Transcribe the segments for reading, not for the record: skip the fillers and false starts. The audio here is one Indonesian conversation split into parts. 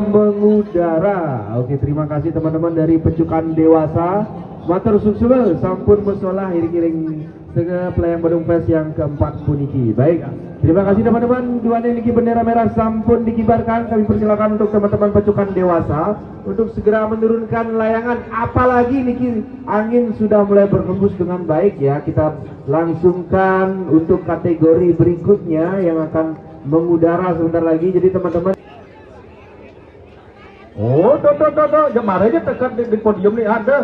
Mengudara. Oke, terima kasih teman-teman dari Pecukan Dewasa. Matur suksel sampun musola iring-iring sege pelayang Badung Fest yang keempat puniki. Baik, terima kasih teman-teman. Dua niki bendera merah sampun dikibarkan. Kami persilakan untuk teman-teman Pecukan Dewasa untuk segera menurunkan layangan. Apalagi niki angin sudah mulai berhembus dengan baik ya. Kita langsungkan untuk kategori berikutnya yang akan mengudara sebentar lagi. Jadi teman-teman, oh, kemarin tekan di podium nih ada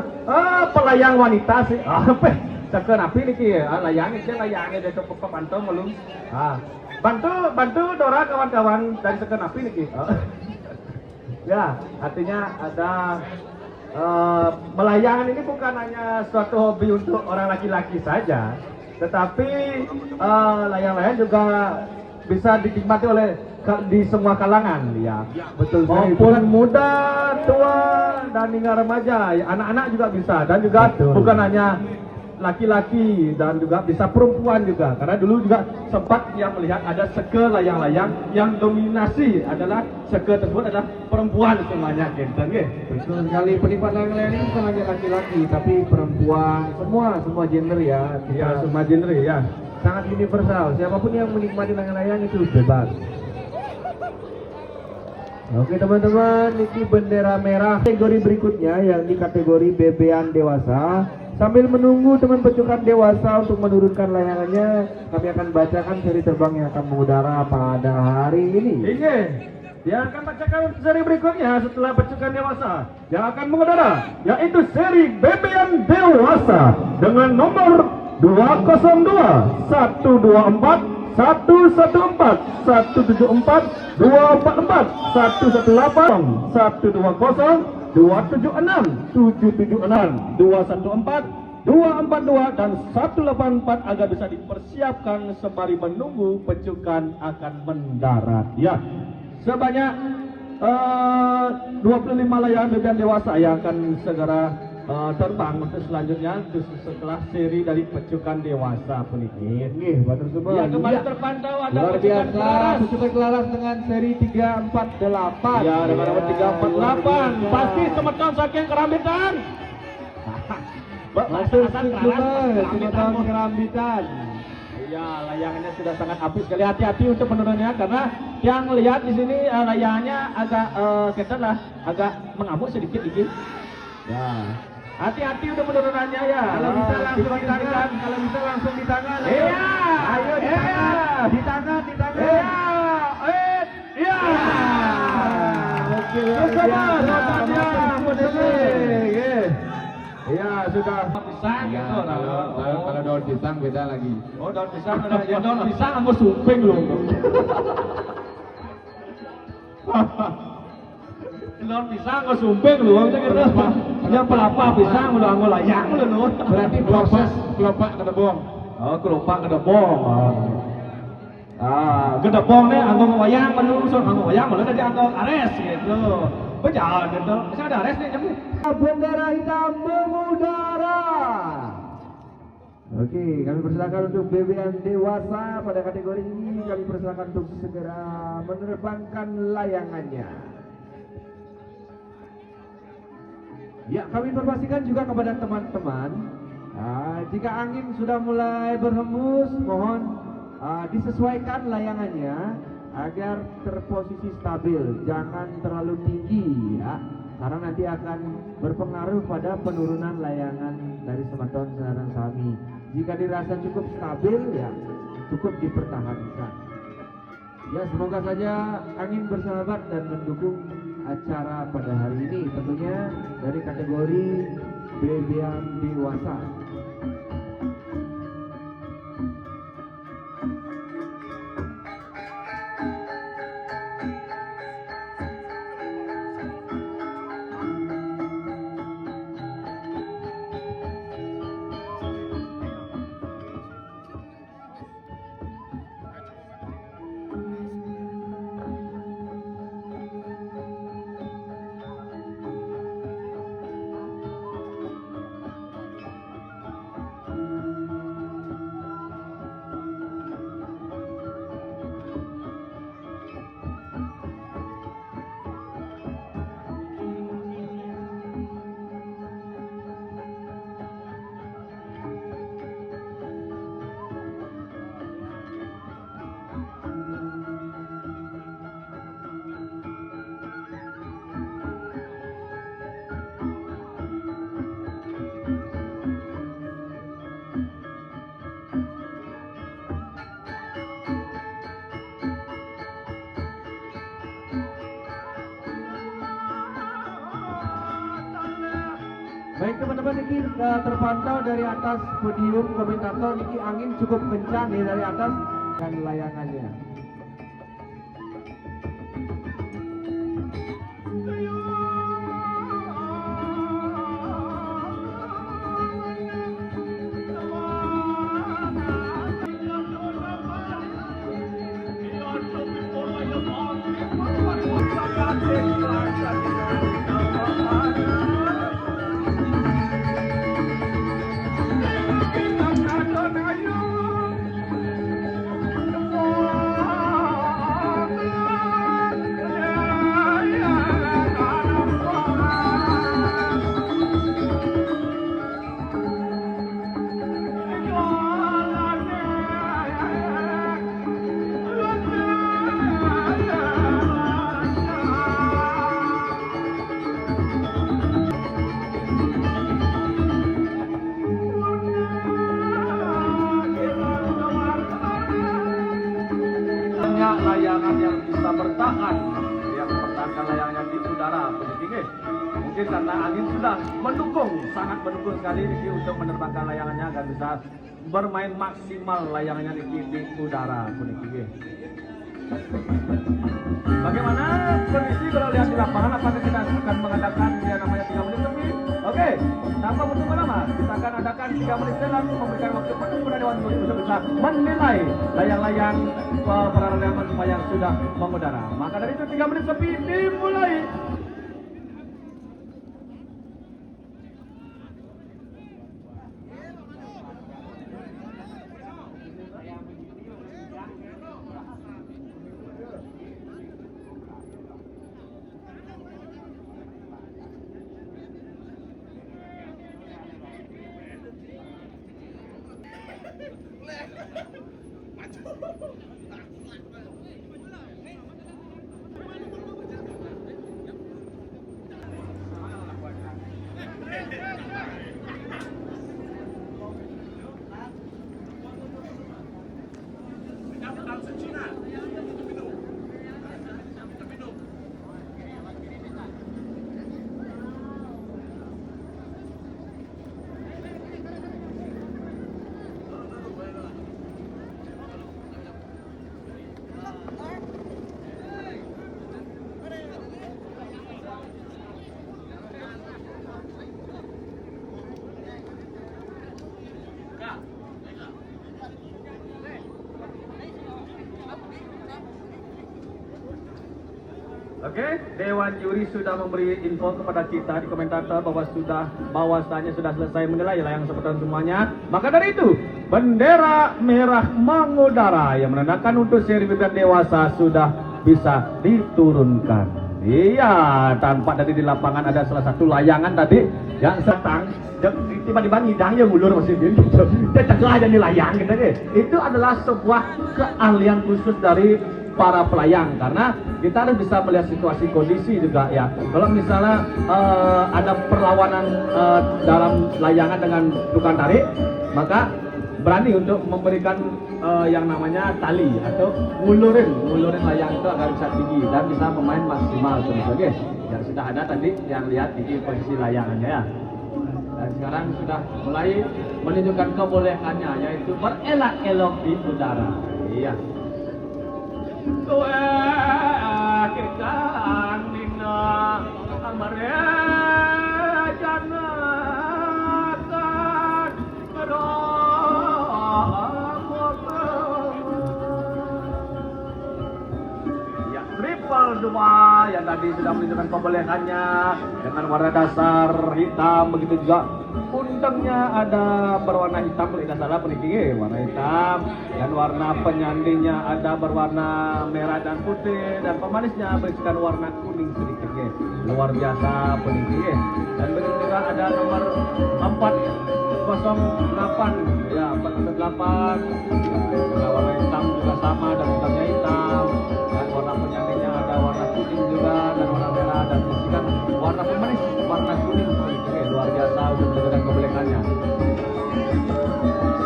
pelayang wanita sih. Apa? Tekan api nih layangnya dari cukup pantau melum. Bantu Dora kawan-kawan dari tekan api nih. Ya, artinya ada melayangan ini bukan hanya suatu hobi untuk orang laki-laki saja, tetapi layang-layang juga bisa dinikmati oleh di semua kalangan ya. Betul, maupun muda, tua, dan hingga remaja, ya, anak-anak juga bisa, dan juga betul, bukan hanya laki-laki dan juga bisa perempuan juga, karena dulu juga sempat yang melihat ada seke layang-layang yang dominasi adalah seke tersebut adalah perempuan semuanya, gitu. Betul sekali, penikmat layang-layang ini bukan hanya laki-laki tapi perempuan, semua gender ya, ya semua gender ya, sangat universal. Siapapun yang menikmati layang-layang itu bebas. Oke teman-teman, ini bendera merah kategori berikutnya yang di kategori bebean dewasa. Sambil menunggu teman Pecukan Dewasa untuk menurunkan layangannya, kami akan bacakan seri terbang yang akan mengudara pada hari ini. Oke, yang akan bacakan seri berikutnya setelah Pecukan Dewasa yang akan mengudara, yaitu seri bebean dewasa dengan nomor 202 124 114 174 244 118 120 276 776 214 242 dan 184 agar bisa dipersiapkan sembari menunggu pecukan akan mendarat. Ya, sebanyak 25 layangan BBM dewasa yang akan segera terbang untuk selanjutnya setelah seri dari pecukan dewasa peniki. Nggih, Batur Subang. Ya, kembali terpantau ada luar pecukan biasa, Kelaras. pecukan Kelaras dengan seri 348. Ya, dengan nomor 348. Pasti semeton saking kerambitan. Batur Subang, Semeton Kerambitan. Iya, layangannya sudah sangat apik sekali. Hati-hati untuk penurunannya karena yang lihat di sini layangannya agak ketat lah, agak mengamuk sedikit dikit. Ya, hati-hati untuk penurunannya ya. Kalau bisa langsung di tangan, kalau bisa langsung di tangan. Iya, Ayo di tangan, di tangan, di tangan. Iya. Oke, Iya, sudah pisang Ya, gitu. kalau daun pisang beda lagi. Oh, daun pisang ada ya daun pisang sama suping loh. Daun pisang sama suping loh, saya kira. Ya pelapa pisang udah anggo layang loh. Berarti proses kelopak kedebong. Oh, kelopak gedebong. Gedebong nih anggo wayang menungso anggo wayang malah tadi anggo ares gitu. Berjalan gitu. Bisa ada ares nih jamnya. Bendera hitam mengudara. Oke, kami persilakan untuk BBM dewasa pada kategori ini. Kami persilakan untuk segera menerbangkan layangannya. Ya, kami informasikan juga kepada teman-teman, jika angin sudah mulai berhembus, mohon disesuaikan layangannya agar terposisi stabil, jangan terlalu tinggi ya, karena nanti akan berpengaruh pada penurunan layangan dari Semeton Senaran Sami. Jika dirasa cukup stabil ya cukup dipertahankan. Ya, semoga saja angin bersahabat dan mendukung acara pada hari ini, tentunya dari kategori BBM dewasa. Baik teman-teman, ini terpantau dari atas podium komentator, ini angin cukup kencang nih dari atas dan layangannya. Layangan yang bisa bertahan, yang mempertahankan layangannya di udara tinggi. Mungkin karena angin sudah mendukung, sangat mendukung sekali ini untuk menerbangkan layangannya agar bisa bermain maksimal layangannya di udara puniki. Bagaimana kondisi kalau lihat di lapangan? Apakah kita akan mengadakan yang namanya 3 menit lebih? Oke, tanpa bertunggu lama, kita akan adakan 3 menit dan memberikan waktu penuh kepada Dewan Juri untuk bisa menilai layang-layang para layangan semua yang sudah mengudara. Maka dari itu 3 menit lebih dimulai. Oke, Dewan Juri sudah memberi info kepada kita di komentator bahwasanya sudah selesai menilai layang seperti semuanya. Maka dari itu, bendera merah mengudara yang menandakan untuk seri bibir dewasa sudah bisa diturunkan. Iya, tampak tadi di lapangan ada salah satu layangan tadi yang setang tiba-tiba ngidang ya ngulur masih gitu. Dia cegah aja nih layang gitu deh. Itu adalah sebuah keahlian khusus dari para pelayang, karena kita harus bisa melihat situasi kondisi juga ya. Kalau misalnya ada perlawanan dalam layangan dengan tukang tarik, maka berani untuk memberikan yang namanya tali atau ngulurin layang itu agar bisa tinggi dan bisa memain maksimal oke. Yang sudah ada tadi yang lihat di posisi layangannya ya. Dan sekarang sudah mulai menunjukkan kebolehannya, yaitu berelak-elok di udara. Iya. Kirkan nina amare janatan ya, triple 2 yang tadi sudah menunjukkan kebolehannya dengan warna dasar hitam, begitu juga puntangnya ada berwarna hitam, kalau tidak salah peniki warna hitam, dan warna penyandingnya ada berwarna merah dan putih, dan pemanisnya berisikan warna kuning sedikit luar biasa peniki. Dan begitu juga ada nomor 408 ya, 408 warna hitam juga sama dan puntangnya hitam, dan warna penyandingnya ada warna kuning juga dan warna merah, dan berisikan warna pemanis warna kuning sedikit luar biasa untuk menunjukkan kebolehannya.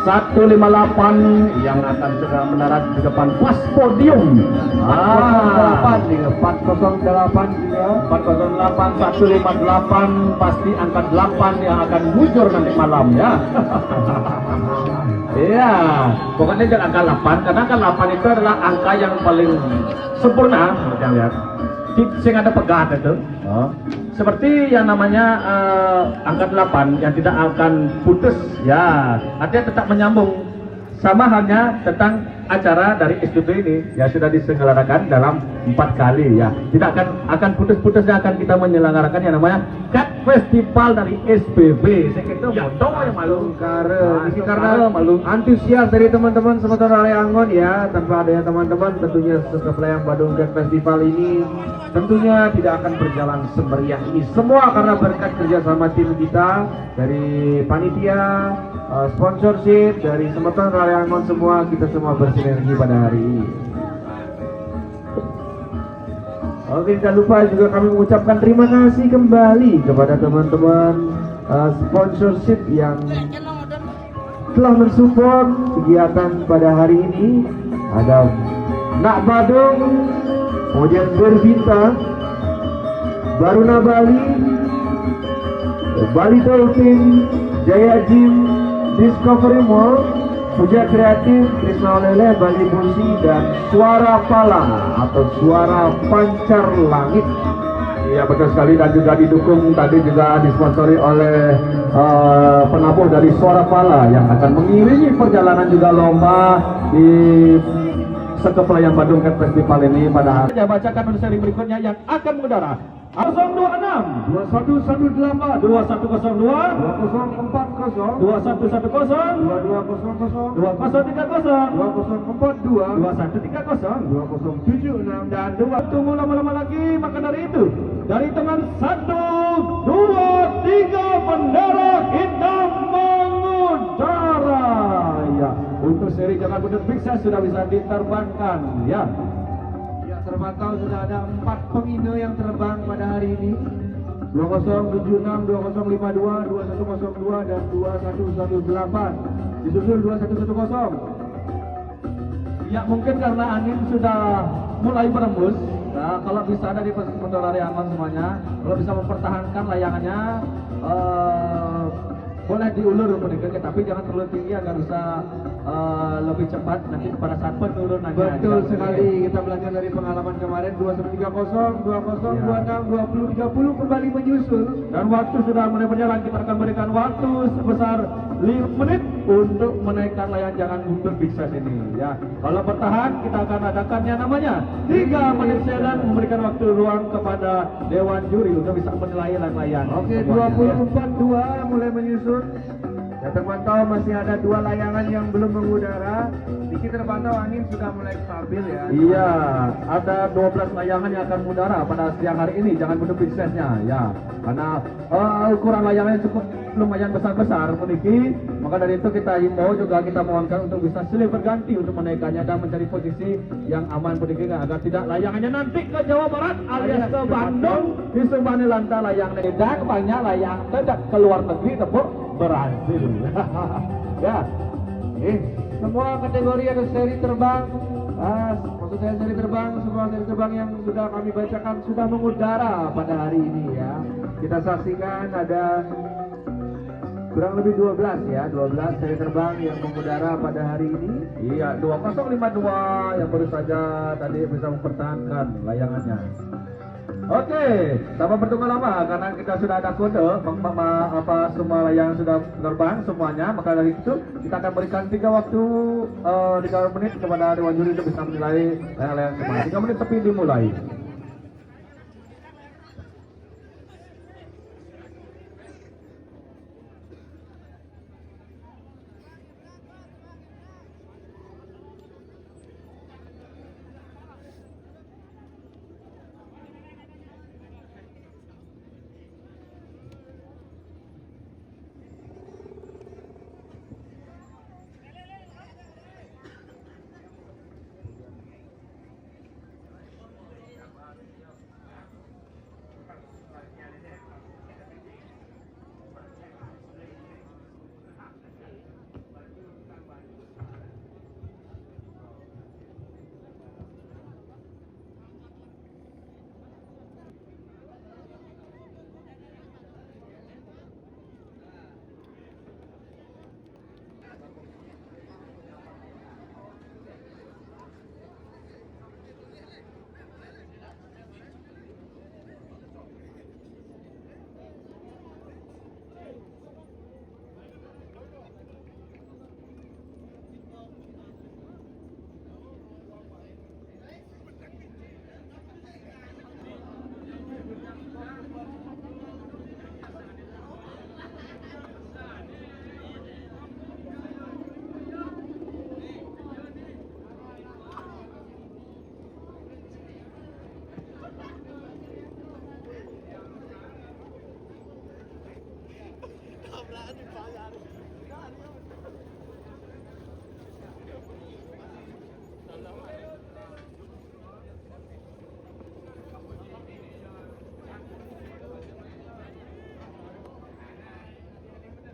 158 yang akan segera mendarat di depan pas podium. 408 158 pasti angka 8 yang akan mujur nanti malam ya. Iya, pokoknya jangan angka 8 karena angka 8 itu adalah angka yang paling sempurna, seperti yang lihat. Sing ada pegat itu. Seperti yang namanya angka 8 yang tidak akan putus ya, artinya tetap menyambung. Sama halnya tentang acara dari SPB ini ya, sudah diselenggarakan dalam 4 kali ya, tidak akan putus-putusnya akan kita menyelenggarakan yang namanya Cat Festival dari SPB. Sekitu bodoh yang malu karena malu antusias dari teman-teman sementara Angon ya. Tanpa adanya teman-teman tentunya Pelayang Badung Cat Festival ini tentunya tidak akan berjalan semeriah ini semua karena berkat kerjasama tim kita dari panitia, sponsorship dari Semeton Raleangon, semua kita semua bersinergi pada hari ini. Oke, tidak lupa juga kami mengucapkan terima kasih kembali kepada teman-teman sponsorship yang telah mensupport kegiatan pada hari ini. Ada Nak Badung, kemudian Berbintang, Baruna Bali, Bali Dolphin, Jaya Gym, Discovery Mall, Puja Kreatif, Krisna Olele, Bali Musi, dan Suara Pala atau Suara Pancar Langit. Iya betul sekali, dan juga didukung tadi juga disponsori oleh penabuh dari Suara Pala yang akan mengiringi perjalanan juga lomba di Sekepelayan Bandung Cat Festival ini pada hari. Saya bacakan untuk seri berikutnya yang akan mengudara. 026 2118, 2102 2040, 2110 2200, 2030 2042, 2130 2076, dan dua tunggu lama-lama lagi. Maka dari itu, dari teman 1, 2, 3 bendera hitam mengudara ya. Untuk seri Jangan Mundur Piksa sudah bisa diterbangkan ya. ya terpantau sudah ada 4 penginau yang terbang pada hari ini. 2076, 2052, 2102, dan 2118. Disusul 2110. Ya mungkin karena angin sudah mulai berembus. Nah, kalau bisa ada di Mendorari aman semuanya, kalau bisa mempertahankan layangannya, boleh diulur sedikit, tapi jangan terlalu tinggi agar bisa lebih cepat nanti pada saat penurunannya. Betul Ya. sekali, kita belajar dari pengalaman kemarin 2130, 20, 26, 20, 30 kembali menyusul. Dan waktu sudah mulai berjalan, kita akan berikan waktu sebesar 5 menit untuk menaikkan layang Jangan Mundur Bikses ini ya. Kalau bertahan, kita akan adakan yang namanya 3 menit dan memberikan waktu ruang kepada Dewan Juri untuk bisa menilai layang-layang. Oke, semuanya, 24-2 mulai menyusun. Ya terpantau masih ada 2 layangan yang belum mengudara. Diki terpantau angin sudah mulai stabil ya. Iya, ada 12 layangan yang akan mengudara pada siang hari ini. Jangan Mundur Biksesnya ya, karena ukuran layangannya cukup lumayan besar-besar memiliki. Maka dari itu kita himbau juga, kita mohonkan untuk bisa silih berganti untuk menaikkannya dan mencari posisi yang aman memiliki agar tidak layangannya nanti ke Jawa Barat alias ke Bandung disembani lanta layang dan banyak layang tidak keluar negeri tepuk berhasil. Ya. Semua kategori ada seri terbang. Maksud saya seri terbang, semua seri terbang yang sudah kami bacakan sudah mengudara pada hari ini ya. Kita saksikan ada kurang lebih 12 ya, 12 seri terbang yang mengudara pada hari ini. Iya, 2052 yang baru saja tadi bisa mempertahankan layangannya. Oke, tanpa bertunggu lama karena kita sudah ada kode semua layang sudah terbang semuanya, maka dari itu kita akan berikan 3 menit kepada Dewan Juri untuk bisa menilai layang-layang semua. 3 menit tapi dimulai.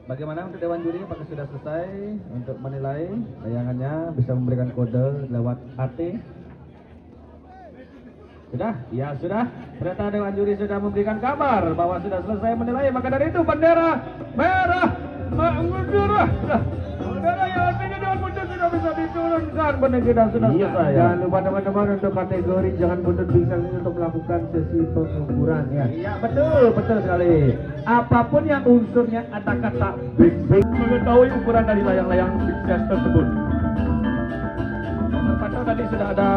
Bagaimana untuk Dewan Juri? Apakah sudah selesai untuk menilai layangannya? Bisa memberikan kode lewat AT? Sudah? Ya sudah. Ternyata Dewan Juri sudah memberikan kabar bahwa sudah selesai menilai. Maka dari itu bendera merah mengudara. Bendera yang artinya Dewan Mundur dilakukan penegak dan sudah Iya, selesai. Ya. jangan lupa teman-teman untuk kategori jangan buntut pingsan ini untuk melakukan sesi pengukuran ya. Iya betul, betul sekali. Apapun yang unsurnya ada kata big mengetahui ukuran dari layang-layang big size tersebut. Terpantau tadi sudah ada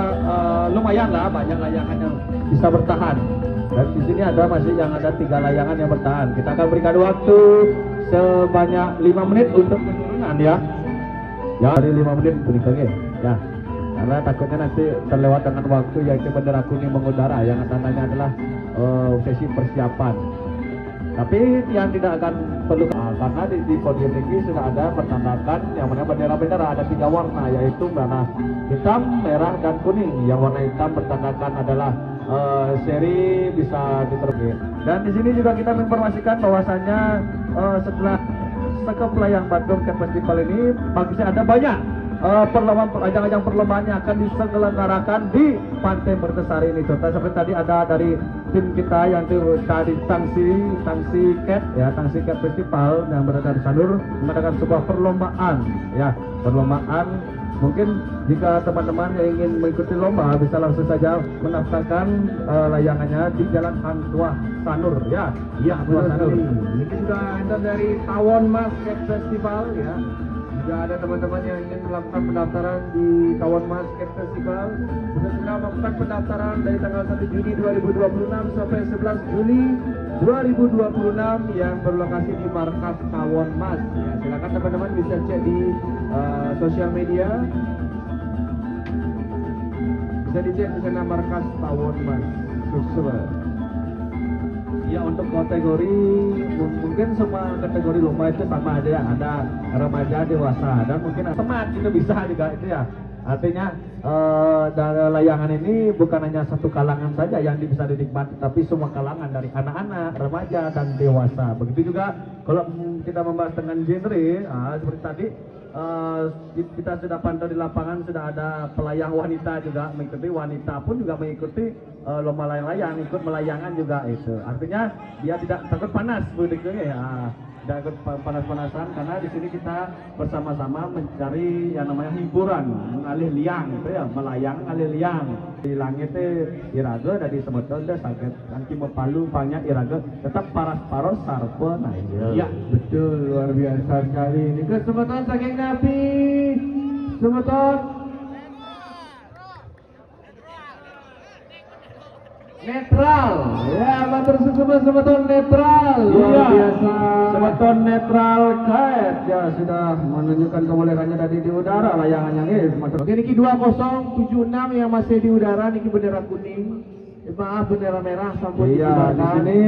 lumayan lah banyak layangan yang bisa bertahan. Dan di sini ada masih yang ada 3 layangan yang bertahan. Kita akan berikan waktu sebanyak 5 menit untuk penurunan ya. Ya dari 5 menit berikan ya. Karena takutnya nanti terlewat dengan waktu yaitu bendera kuning mengudara yang tandanya adalah sesi persiapan. Tapi yang tidak akan perlu karena di podium ini sudah ada bertandakan yang mana bendera-bendera ada 3 warna yaitu warna hitam, merah dan kuning. Yang warna hitam bertandakan adalah seri bisa diterbit. Dan di sini juga kita menginformasikan bahwasannya setelah Sekop Layang Bandung Cat Festival ini bagusnya ada banyak ajang-ajang perlombaan yang akan diselenggarakan di Pantai Mertesari ini. Contoh seperti tadi ada dari tim kita yang tadi Tangsi Cat ya, Tangsi Cat Festival yang berada di Sanur mengadakan sebuah perlombaan ya, perlombaan. Mungkin jika teman-teman yang ingin mengikuti lomba bisa langsung saja mendaftarkan layangannya di Jalan Hang Tuah Sanur ya. Iya, Tuah Sanur. Ini juga ada dari Tawon Mas Cat Festival ya. Jika ada teman-teman yang ingin melakukan pendaftaran di Tawon Mas Cat Festival, bisa segera melakukan pendaftaran dari tanggal 1 Juni 2026 sampai 11 Juli 2026 yang berlokasi di markas Tawon Mas. Ya, silakan teman-teman bisa cek di sosial media. Bisa dicek di sana markas Tawon Mas. Sukses. Ya untuk kategori mungkin semua kategori lomba itu sama aja ya, ada remaja, dewasa dan mungkin teman itu bisa juga itu ya. Artinya dari layangan ini bukan hanya satu kalangan saja yang bisa dinikmati, tapi semua kalangan dari anak-anak, remaja dan dewasa. Begitu juga kalau kita membahas dengan genre, seperti tadi kita sudah pantau di lapangan sudah ada pelayang wanita juga mengikuti, wanita pun juga mengikuti lomba layang-layang, ikut melayangan juga itu. Artinya dia tidak takut panas begitu ya. Tidak takut panas-panasan karena di sini kita bersama-sama mencari yang namanya hiburan, mengalih liang itu ya, melayang alih liang. Di langit iraga dari semeton deh sakit nanti mepalu banyak iraga tetap paras-paros sarpe nah Ya, betul, luar biasa sekali. Ini kesempatan saking Nabi. Semeton netral. Ya, matur suwun semeton netral. Luar biasa. Semeton netral kait ya sudah menunjukkan kebolehannya tadi di udara layangannya Oke, niki 2076 yang masih di udara, niki bendera kuning. Maaf, bendera merah sampun iya di dikibarkan. sini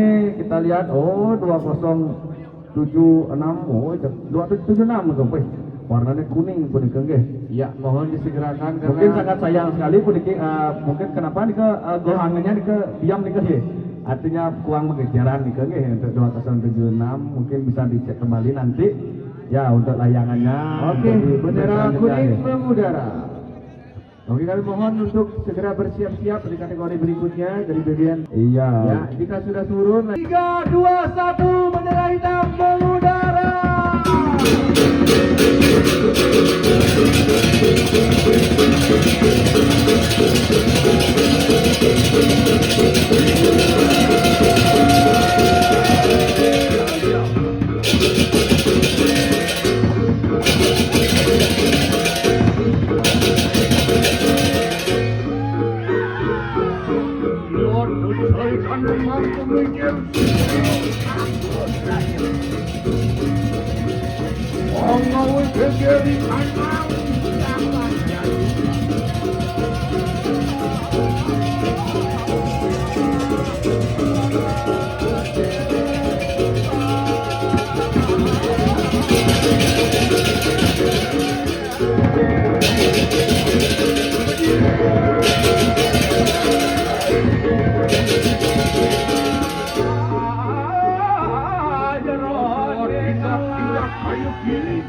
kita lihat 2076 2076 tuh warnanya kuning pun nggih. Ya, mohon disegerakan karena Mungkin sangat sayang sekali pun mungkin kenapa gohangannya diam nggih. Artinya kurang mengejaran nggih untuk 2076 mungkin bisa dicek kembali nanti ya untuk layangannya. Oke, Jadi, bendera selanjutnya, kuning ya. mengudara. Oke, kami mohon untuk segera bersiap-siap di kategori berikutnya dari bagian. Iya. Ya, jika sudah turun 3, 2, 1, bendera hitam mengudara. Kayu pilih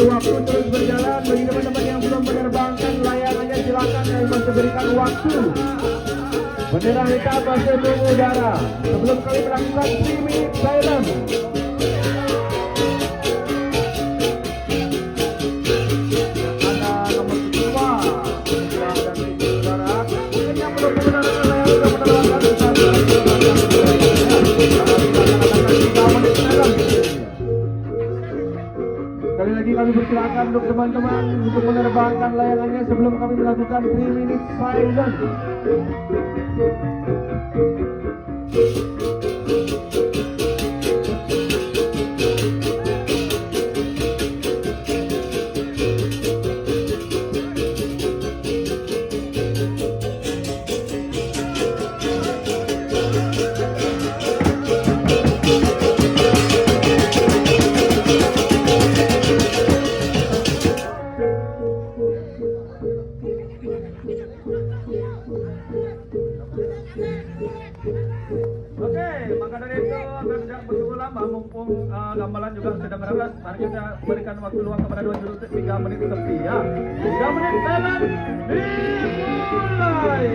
Waktu terus berjalan bagi teman-teman yang belum menerbangkan layangannya, silakan yang masih berikan waktu. Bendera hitam masih mengudara sebelum kami melakukan 3 minute silence. Ada nomor 2 dan saudara yang belum menerbangkan layangan sudah menerbangkan Sekali lagi kami persilakan untuk teman-teman untuk menerbangkan layangannya sebelum kami melakukan 3 minute silence. Maka dari itu agar tidak bertunggu lama, mumpung gamelan juga sudah mereras, mari kita berikan waktu luang kepada 2 juru 3 menit sepi ya. 3 menit jalan dimulai.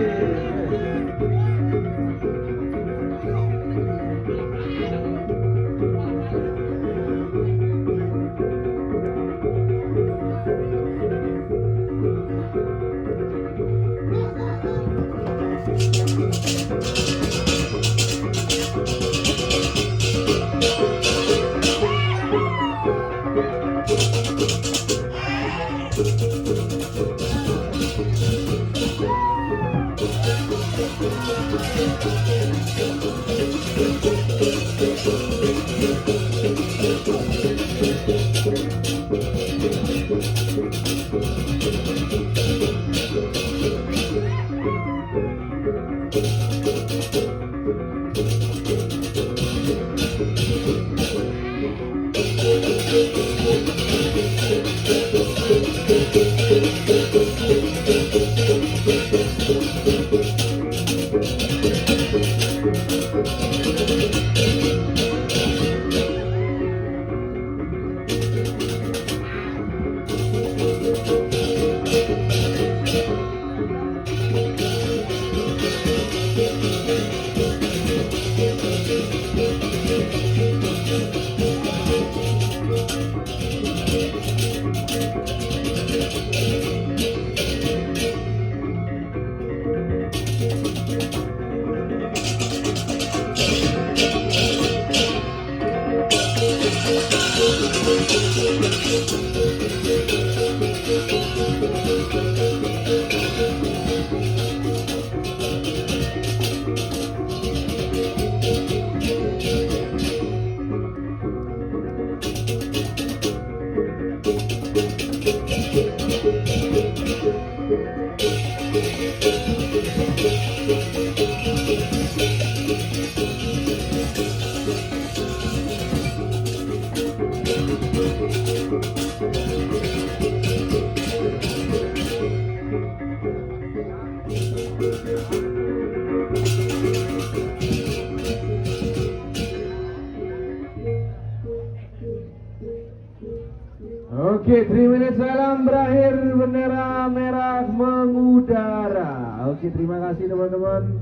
Oke, 3 menit salam berakhir, bendera merah mengudara. Oke, terima kasih teman-teman.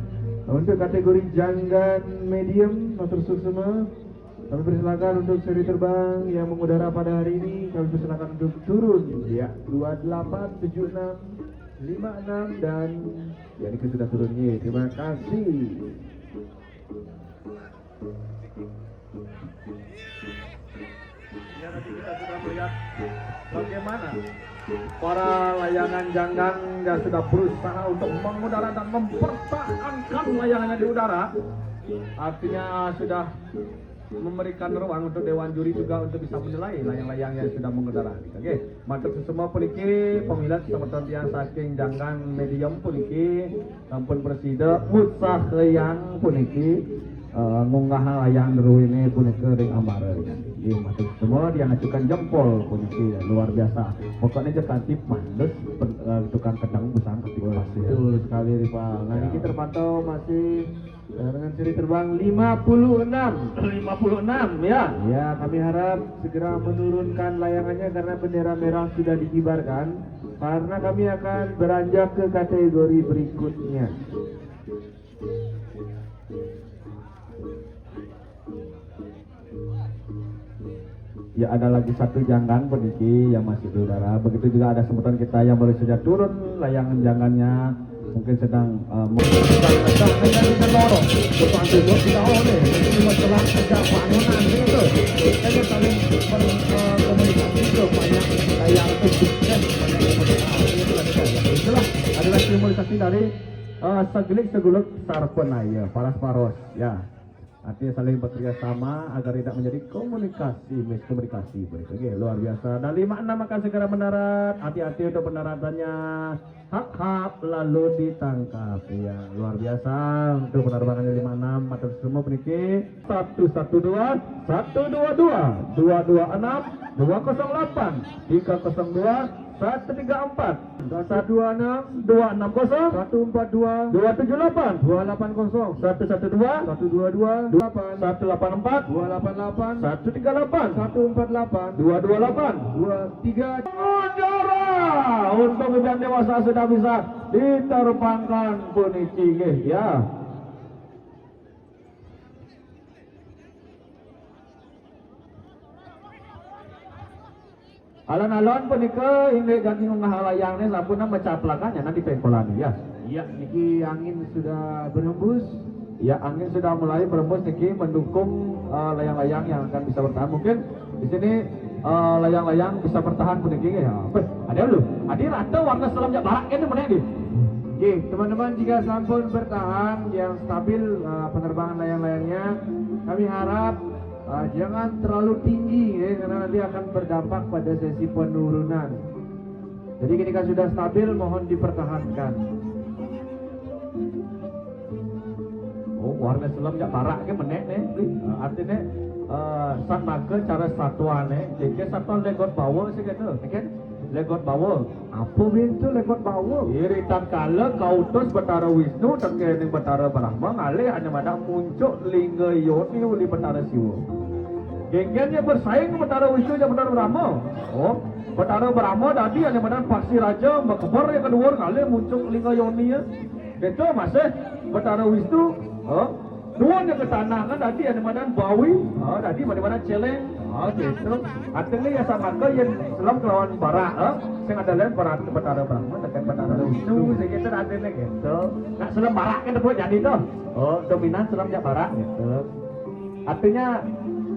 Untuk kategori janggan medium, matur suwun semua. Kami persilakan untuk seri terbang yang mengudara pada hari ini. Kami persilakan untuk turun, ya, 28, 76, 56 dan ya ini sudah turun ya. Terima kasih. Ya, tadi kita sudah melihat bagaimana para layangan janggan yang sudah berusaha untuk mengudara dan mempertahankan layangannya di udara. Artinya sudah memberikan ruang untuk dewan juri juga untuk bisa menilai layang-layang yang sudah mengudara. Oke, matur semua puniki pemilat semeton tiang saking janggan medium puniki sampun presida musah yang puniki ngunggah layang deru ini puniki ring amare. Jadi matur semua dia ngajukan jempol puniki luar biasa. Pokoknya jangan tip mandes tukang kedang busang ketika pasti. Betul sekali Rival. Nah, Ya. ini terpantau masih dengan seri terbang 56. 56 ya. Ya, kami harap segera menurunkan layangannya karena bendera merah sudah dikibarkan. Karena kami akan beranjak ke kategori berikutnya. Ya, ada lagi satu janggan peniki yang masih di udara. Begitu juga ada sebutan kita yang baru saja turun layangan janggannya. Mungkin sedang adalah simbolisasi dari segelik seguluk sarpenaya paras paros ya. Artinya saling bekerja sama agar tidak menjadi miskomunikasi. Oke, luar biasa. Dan 56 akan segera mendarat. Hati-hati untuk pendaratannya. Hap-hap lalu ditangkap. Ya, luar biasa untuk penerbangannya 56. Matur semua peniki. 112, 122, 226, 208, 302, 134, 126, 260, 142, 278, 280, 112, 122, 184, 288, 138, 148, 228, 23. Udara untuk hujan dewasa sudah bisa diterbangkan puniki ya. Alon-alon punika ini ganti ngahalayangnya sampun mencaplakannya nanti pengkolannya ya. Ya, niki angin sudah berhembus. Ya, angin sudah mulai berembus niki mendukung layang-layang yang akan bisa bertahan. Mungkin di sini layang-layang bisa bertahan puniki ya. Ada lu. Adi rata warna selamnya barak ini mana ini? Oke, teman-teman, jika sampun bertahan yang stabil penerbangan layang-layangnya, kami harap jangan terlalu tinggi ya, karena nanti akan berdampak pada sesi penurunan. Jadi ketika sudah stabil, mohon dipertahankan. Oh, warna selamnya barak ke menek nih. Artinya saat maka cara satuannya, jadi satuan legot bawah sih gitu, kan? Legot bawah. Apa itu lekot bawah? Iritan kala kautus Batara Wisnu terkening Batara Brahma ngalih hanya ada muncul lingga yoni uli Batara Siwa. Genggennya bersaing Batara Wisnu dan Batara Brahma. Oh, Batara Brahma tadi hanya ada paksi raja berkebar yang kedua ngalih muncul lingga yoni ya. Itu masih Batara Wisnu. Oh, nuannya ke tanah kan tadi ada bawi. Oh, tadi mana celeng. Oh, gitu. Artinya ya sama ke yang selam kelawan barak. Saya ada lain barat ke Batara Brahma tekan Batara Wisnu. Saya kira artinya gitu. Nak selam barak kan dapat jadi tuh. Oh, dominan selam jak barak gitu. Artinya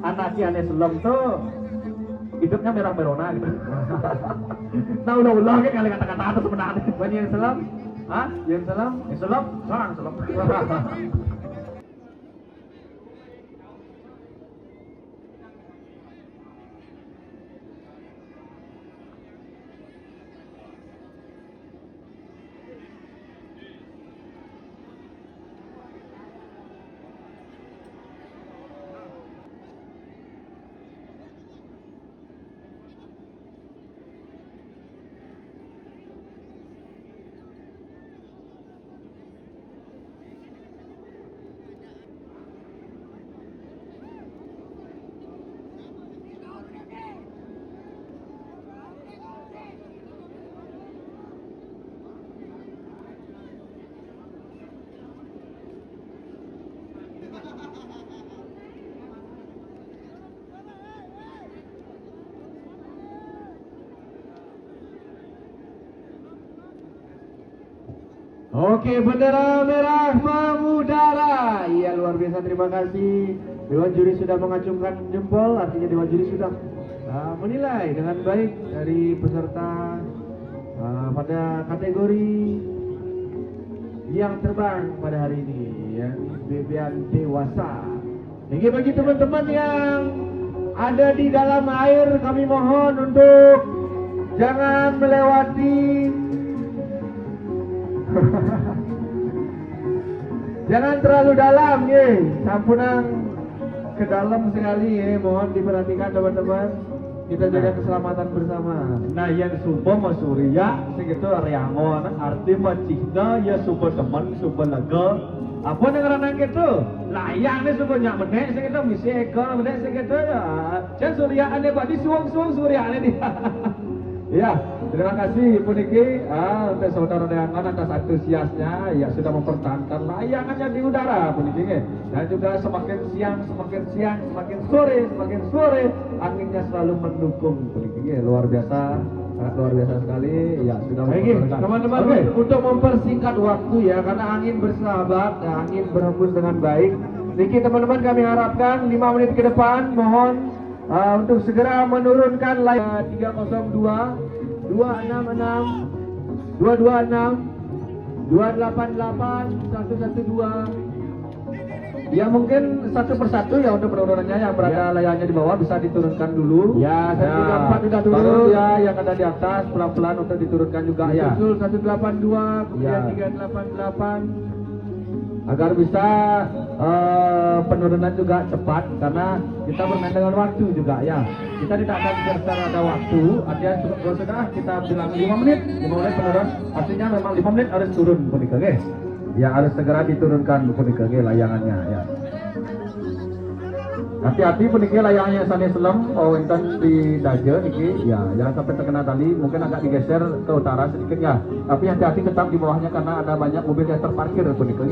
anaknya aneh selam tuh hidupnya merah-merona gitu. Nah ulah-ulah kan kali kata-kata itu sebenarnya. Banyak yang selam? Hah? Yang selam? Yang selam? Sarang selam. Oke, bendera merah mengudara. Iya, luar biasa, terima kasih. Dewan juri sudah mengacungkan jempol, artinya Dewan juri sudah menilai dengan baik dari peserta pada kategori yang terbang pada hari ini, yang bebean dewasa. Jadi bagi teman-teman yang ada di dalam air, kami mohon untuk jangan melewati jangan terlalu dalam ye, sampunang ke dalam sekali ye, mohon diperhatikan teman-teman. Kita jaga keselamatan bersama. Nah yang sumpah mas Surya segitu Riangon arti macikna ya sumpah teman sumpah lega apa dengaran gitu layang nih sumpah nyak menek segitu misi ekor menek segitu ya dan Surya ane badi suang Surya ane dia. Ya, terima kasih Puniki untuk saudara Riangon atas antusiasnya ya sudah mempertahankan layangannya di udara Puniki dan juga semakin siang semakin sore anginnya selalu mendukung Puniki luar biasa sangat luar biasa sekali ya sudah mempertahankan. Teman-teman untuk mempersingkat waktu ya karena angin bersahabat angin berhembus dengan baik. Niki teman-teman kami harapkan 5 menit ke depan mohon untuk segera menurunkan layar 302 266 226 288 112. Ya mungkin satu persatu ya untuk penurunannya yang berada layarnya di bawah bisa diturunkan dulu. Ya, 134 sudah turun. Baru ya yang ada di atas pelan-pelan untuk diturunkan juga ya. Susul 182 kemudian 388 agar bisa penurunan juga cepat karena kita bermain dengan waktu juga ya. Kita tidak akan secara ada waktu, artinya sudah kita bilang 5 menit penurun, artinya memang 5 menit harus turun Punika guys. Ya harus segera diturunkan Punika layangannya ya. Hati-hati Punika layangannya sana selem, enten di daje niki ya, jangan sampai terkena tali, mungkin agak digeser ke utara sedikit ya. Tapi hati-hati tetap di bawahnya karena ada banyak mobil yang terparkir Punika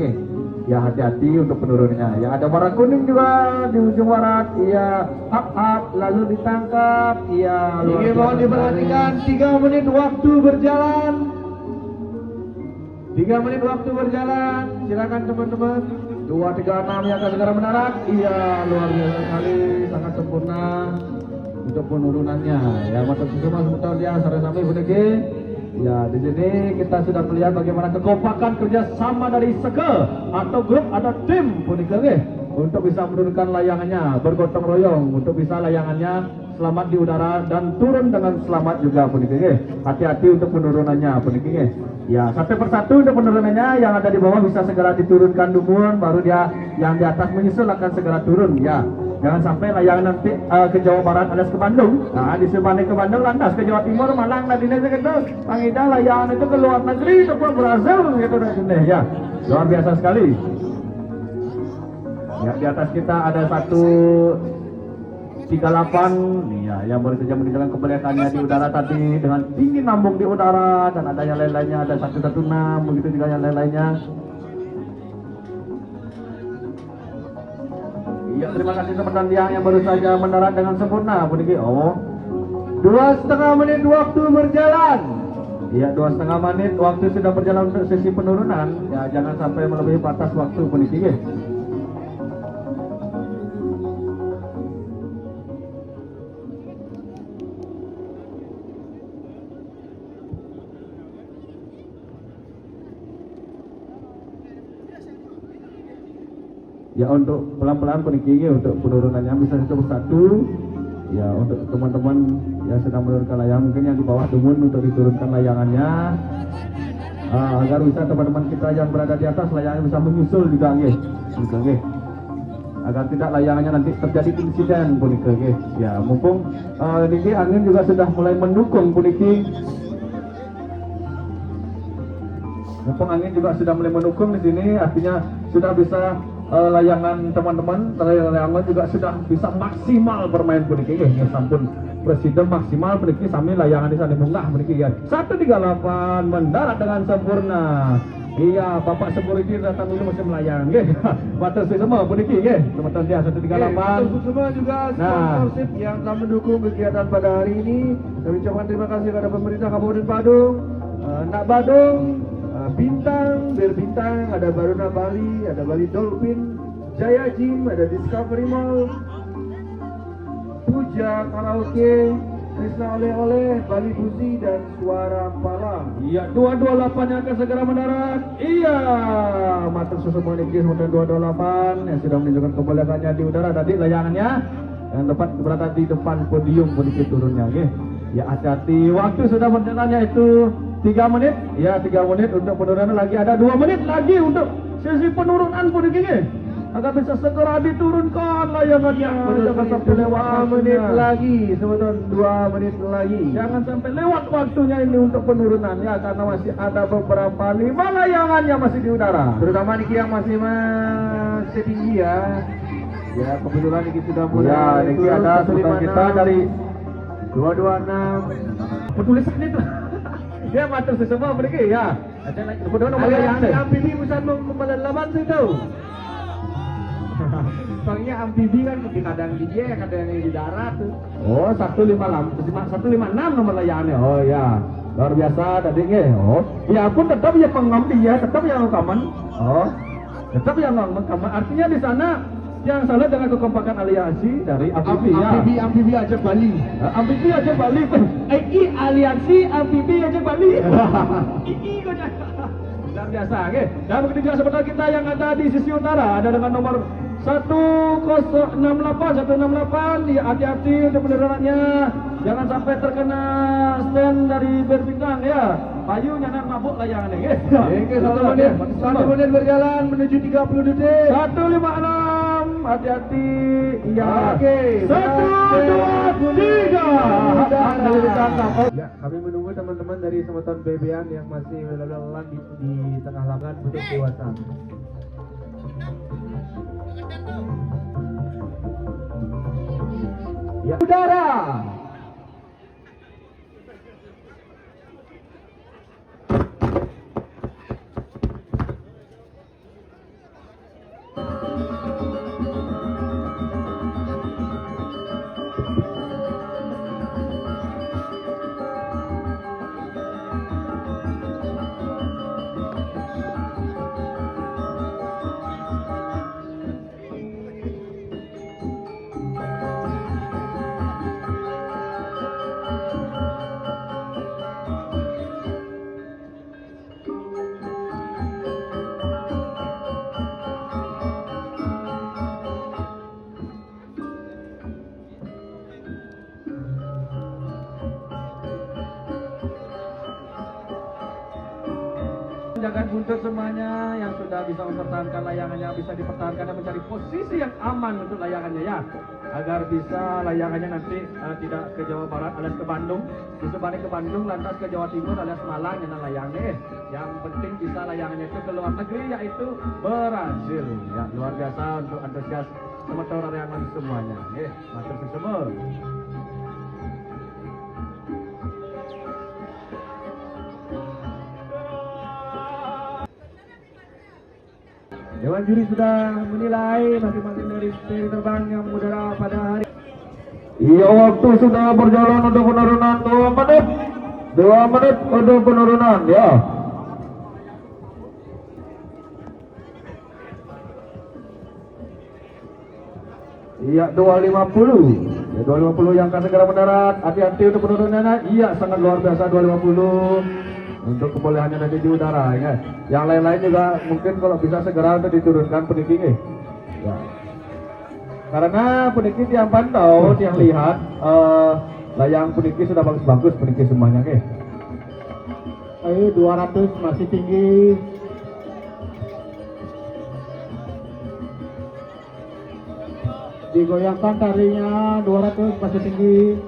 ya hati-hati untuk penurunannya ya. Ada warna kuning juga di ujung barat ya, up lalu ditangkap ya. Ini mohon diperhatikan 3 menit waktu berjalan 3 menit waktu berjalan, silakan teman-teman. 236 yang akan segera mendarat. Iya, luar biasa sekali, sangat sempurna untuk penurunannya. Ya, mata semua sebentar dia sampai Puniki. Ya, di sini kita sudah melihat bagaimana kekompakan kerjasama dari Seke atau grup atau tim Puniki untuk bisa menurunkan layangannya, bergotong royong untuk bisa layangannya selamat di udara dan turun dengan selamat juga Puniki. Hati-hati untuk penurunannya Puniki. Ya, satu persatu untuk penurunannya yang ada di bawah bisa segera diturunkan dulu, baru dia yang di atas menyusul akan segera turun ya. Jangan sampai layangan nanti ke Jawa Barat alias ke Bandung. Nah, di sebalik ke Bandung lantas ke Jawa Timur, Malang, dan ini gitu. Pangida layangan itu ke luar negeri, itu pun Brazil gitu dan sini ya. Luar biasa sekali. Ya, di atas kita ada 138 ya, yang baru saja menunjukkan kebelekannya di udara tadi dengan tinggi lambung di udara, dan ada yang lain-lainnya, ada 116 begitu juga yang lain-lainnya. Ya, terima kasih teman-teman yang baru saja mendarat dengan sempurna Puniki. 2,5 menit waktu berjalan. Ya, 2,5 menit waktu sudah berjalan untuk sesi penurunan. Ya, jangan sampai melebihi batas waktu Puniki. Ya, untuk pelan-pelan Puniki untuk penurunannya bisa satu persatu. Ya, untuk teman-teman yang sedang menurunkan layang mungkin yang di bawah tumun untuk diturunkan layangannya agar bisa teman-teman kita yang berada di atas layangannya bisa menyusul juga nggih. Agar tidak layangannya nanti terjadi insiden Puniki nggih. Ya, mumpung niki angin juga sudah mulai mendukung Puniki. Mumpung angin juga sudah mulai mendukung di sini, artinya sudah bisa layangan teman-teman, layangan juga sudah bisa maksimal bermain Puniki ya, sampun presiden maksimal Puniki sambil layangan di sana munggah Puniki ya. 138 mendarat dengan sempurna. Iya, Bapak Security datang dulu musim layang nggih. Batas semua Puniki nggih. Teman-teman dia 138. Semua juga sponsorship yang telah mendukung kegiatan pada hari ini. Kami ucapkan terima kasih kepada pemerintah Kabupaten Badung, Nak Badung, Bintang, berbintang, ada Baruna Bali, ada Bali Dolphin, Jaya Gym, ada Discovery Mall, Puja Karaoke, Krishna Oleh-oleh, Bali Buzi, dan Suara Pala. Iya, 228 yang akan segera mendarat. Iya, matur susu meniki sementara 228 yang sudah menunjukkan kebolehannya di udara tadi layangannya yang tepat berada di depan podium meniki turunnya. Oke. Ya, hati-hati. Waktu sudah berjalannya itu 3 menit. Ya, 3 menit untuk penurunan lagi. Ada 2 menit lagi untuk sesi penurunan meniki. Agar bisa segera diturunkan layangannya. Jangan sampai lewat 2 menit lagi, teman-teman, 2 menit lagi. Jangan sampai lewat waktunya ini untuk penurunan ya, karena masih ada beberapa 5 layangannya masih di udara. Terutama niki yang masih tinggi ya. Ya, kebetulan niki sudah mulai. Ya, ini ada sultan kita dari 226. penulisan itu. Dia matur semua pergi ya. Kemudian nomor layangan deh. amfibi bisa membalalaman sih tahu. Soalnya amfibi kan kadang di dia, kadang di darat tuh. Oh, 156 nomor layangannya. Oh ya. Luar biasa tadi nge. Oh, ya pun tetap ya pengambil ya, tetap yang rekaman. Oh. Tetap yang rekaman. Artinya di sana yang salah dengan kekompakan aliansi dari amfibi ya. Amfibi aja Bali. Amfibi aja Bali. Iki aliansi amfibi aja Bali. Iki kok luar biasa, oke. Dan begitu juga sebentar kita yang ada di sisi utara ada dengan nomor 168 ya, hati-hati untuk penurunannya. Jangan sampai terkena stand dari berbintang ya. Payunya nak mabuk layangan ini. Oke, 1 menit berjalan menuju 30 detik. 156, hati-hati. Iya. Oke. 1, 2, 3. Ya, kami menunggu teman-teman dari Semeton Bebean yang masih berlalu di tengah lapangan untuk dewasa. Ya, udara. Jangan buntut semuanya yang sudah bisa mempertahankan layangannya, bisa dipertahankan dan mencari posisi yang aman untuk layangannya ya, agar bisa layangannya nanti tidak ke Jawa Barat alias ke Bandung, disebalik ke Bandung lantas ke Jawa Timur alias Malang yang layangnya. Yang penting bisa layangannya itu ke luar negeri yaitu Brazil ya. Luar biasa untuk antusias semeton layangan semuanya. Matur semua. Dewan juri sudah menilai masing-masing dari seri terbang yang mengudara pada hari. Iya, waktu sudah berjalan untuk penurunan 2 menit. 2 menit untuk penurunan ya. Iya, 250. Ya, 250 yang akan segera mendarat. Hati-hati untuk penurunannya. Iya, sangat luar biasa 250. Untuk kebolehannya nanti di udara ya. Yang lain-lain juga mungkin kalau bisa segera untuk diturunkan peninggi. Ya. Karena peninggi yang pantau, yang lihat layang peninggi sudah bagus-bagus peninggi semuanya ke. Ayo 200 masih tinggi. Digoyangkan tarinya 200 masih tinggi.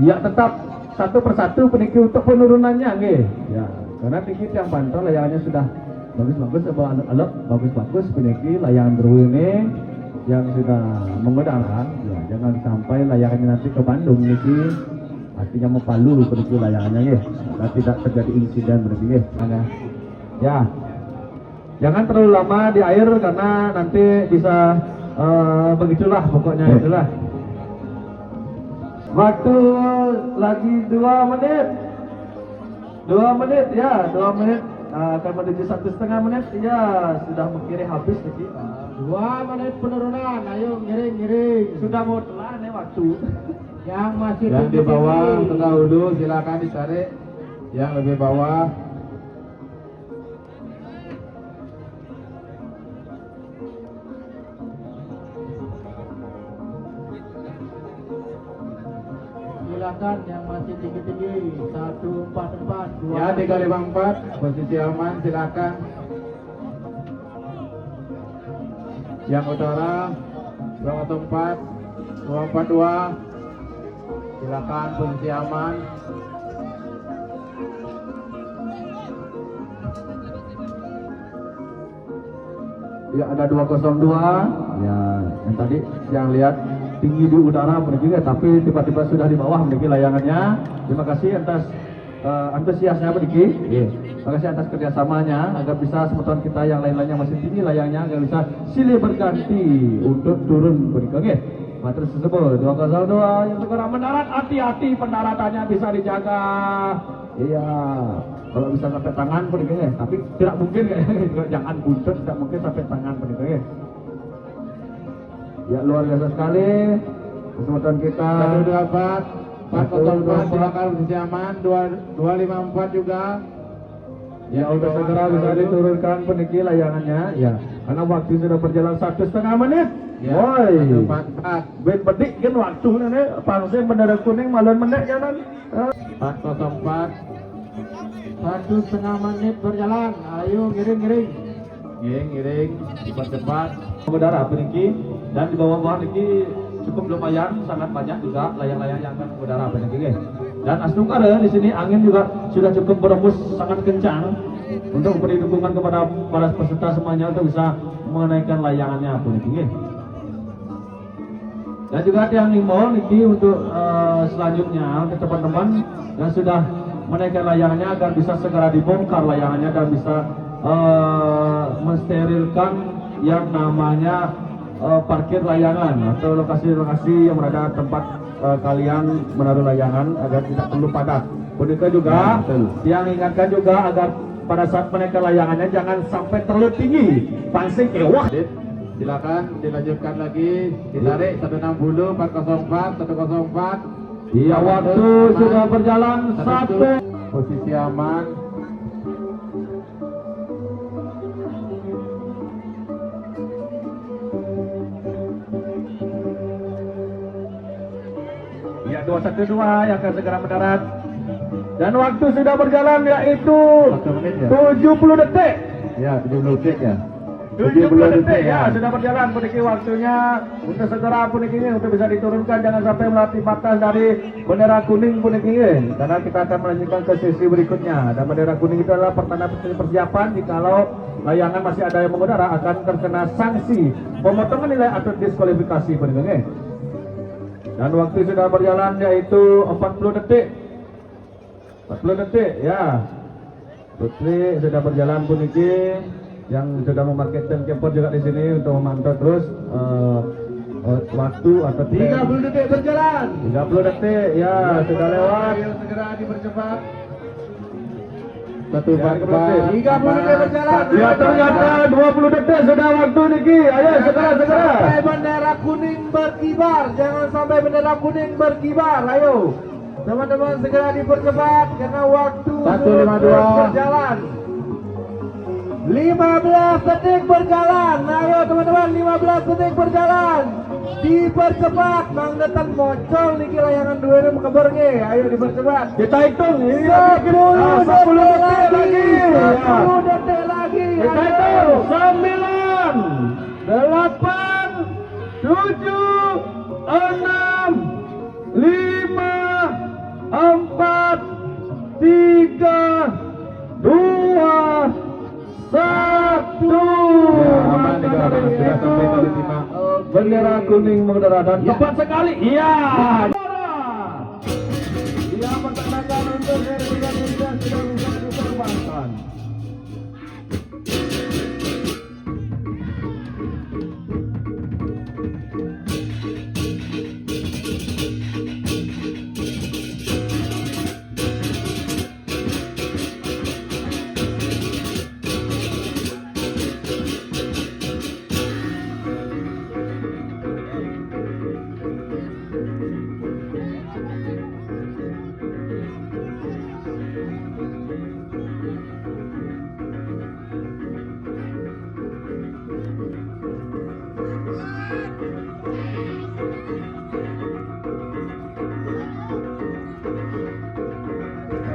Ya, tetap satu persatu peniki untuk penurunannya nggih. Ya, karena dikit yang pantau layangannya sudah bagus alok bagus peniki layangan Drew ini yang sudah mengudara ya jangan sampai layangannya nanti ke Bandung niki artinya mau Palu peniki layangannya ya dan tidak terjadi insiden peniki ya jangan terlalu lama di air karena nanti bisa begitulah pokoknya itulah. Waktu lagi 2 menit. 2 menit ya, 2 menit akan menuju 1,5 menit ya sudah mengiring habis lagi. 2 menit penurunan, ayo ngiring. Sudah mau telan ya waktu. Yang masih Yang di bawah tinggi. terdahulu silakan ditarik. Yang lebih bawah. Silakan yang masih tinggi-tinggi. 144, 2. Ya 354 posisi aman silakan. Yang utara 204 242 silakan posisi aman. Ya ada 202 ya yang tadi yang lihat tinggi di udara juga tapi tiba-tiba sudah di bawah memiliki layangannya. Terima kasih atas antusiasnya Berdiki. Terima kasih atas kerjasamanya agar bisa semeton kita yang lain-lainnya masih tinggi layangnya agar bisa silih berganti untuk turun Berdiki. Oke. Matrix tersebut 202 yang segera mendarat, hati-hati pendaratannya bisa dijaga. Iya. Kalau bisa sampai tangan Berdiki, tapi tidak mungkin kayaknya jangan buntut, tidak mungkin sampai tangan Berdiki. Ya luar biasa sekali kesempatan kita. 124 404 silakan posisi aman. 254 juga. Ya untuk segera bisa diturunkan peniki layangannya ya karena waktu sudah berjalan 1,5 menit. Ya, Woi, 144 ben bedik kan waktu ini pangse bendera kuning malun menit jalan. 404 1,5 menit berjalan. Ayo ngiring. ngiring cepat-cepat. Udara peniki dan di bawah niki cukup lumayan sangat banyak juga layang-layang yang akan udara peniki. Dan Asnukara di sini angin juga sudah cukup berembus sangat kencang untuk memberi dukungan kepada para peserta semuanya untuk bisa menaikkan layangannya peniki. Dan juga yang himbau niki untuk selanjutnya untuk teman-teman yang sudah menaikkan layangannya agar bisa segera dibongkar layangannya dan bisa mensterilkan yang namanya parkir layangan atau lokasi-lokasi yang berada tempat kalian menaruh layangan agar tidak perlu padat. Begitu juga yang ingatkan juga agar pada saat menaikkan layangannya jangan sampai terlalu tinggi pangsing ewah. Silakan dilanjutkan lagi, ditarik 160 404 104. Iya waktu sudah berjalan satu. Posisi aman. Ya 212 yang akan segera mendarat. Dan waktu sudah berjalan yaitu 70 detik. Ya 70 detik ya. 70 detik ya sudah berjalan puniki waktunya untuk segera punikinya untuk bisa diturunkan jangan sampai melatih batas dari bendera kuning puniki karena kita akan melanjutkan ke sesi berikutnya dan bendera kuning itu adalah pertanda persiapan jikalau layangan masih ada yang mengudara akan terkena sanksi pemotongan nilai atau diskualifikasi puniki. Dan waktu sudah berjalan yaitu 40 detik 40 detik ya detik sudah berjalan puniki yang sudah memarketkan camper juga di sini untuk memantau terus waktu atau 30 detik berjalan. 30 detik ya sudah lewat. Ayo segera dipercepat. 30 detik 30 detik berjalan. Ya ternyata 20 detik sudah waktu Niki. Ayo segera. Sampai bendera kuning berkibar. Jangan sampai bendera kuning berkibar. Ayo. Teman-teman segera dipercepat karena waktu 152 berjalan. 15 detik berjalan. Ayo teman-teman 15 detik berjalan. Dipercepat manggetan mocol niki layangan dua ini keber nge. Ayo dipercepat. Kita hitung 10 detik lagi. 10 detik lagi. Kita hitung 9 8 7 6 5 4 3 2 1 kuning mengudara dan tepat sekali. Iya. Dia pertandingan untuk Republik Indonesia sudah bisa diterbangkan.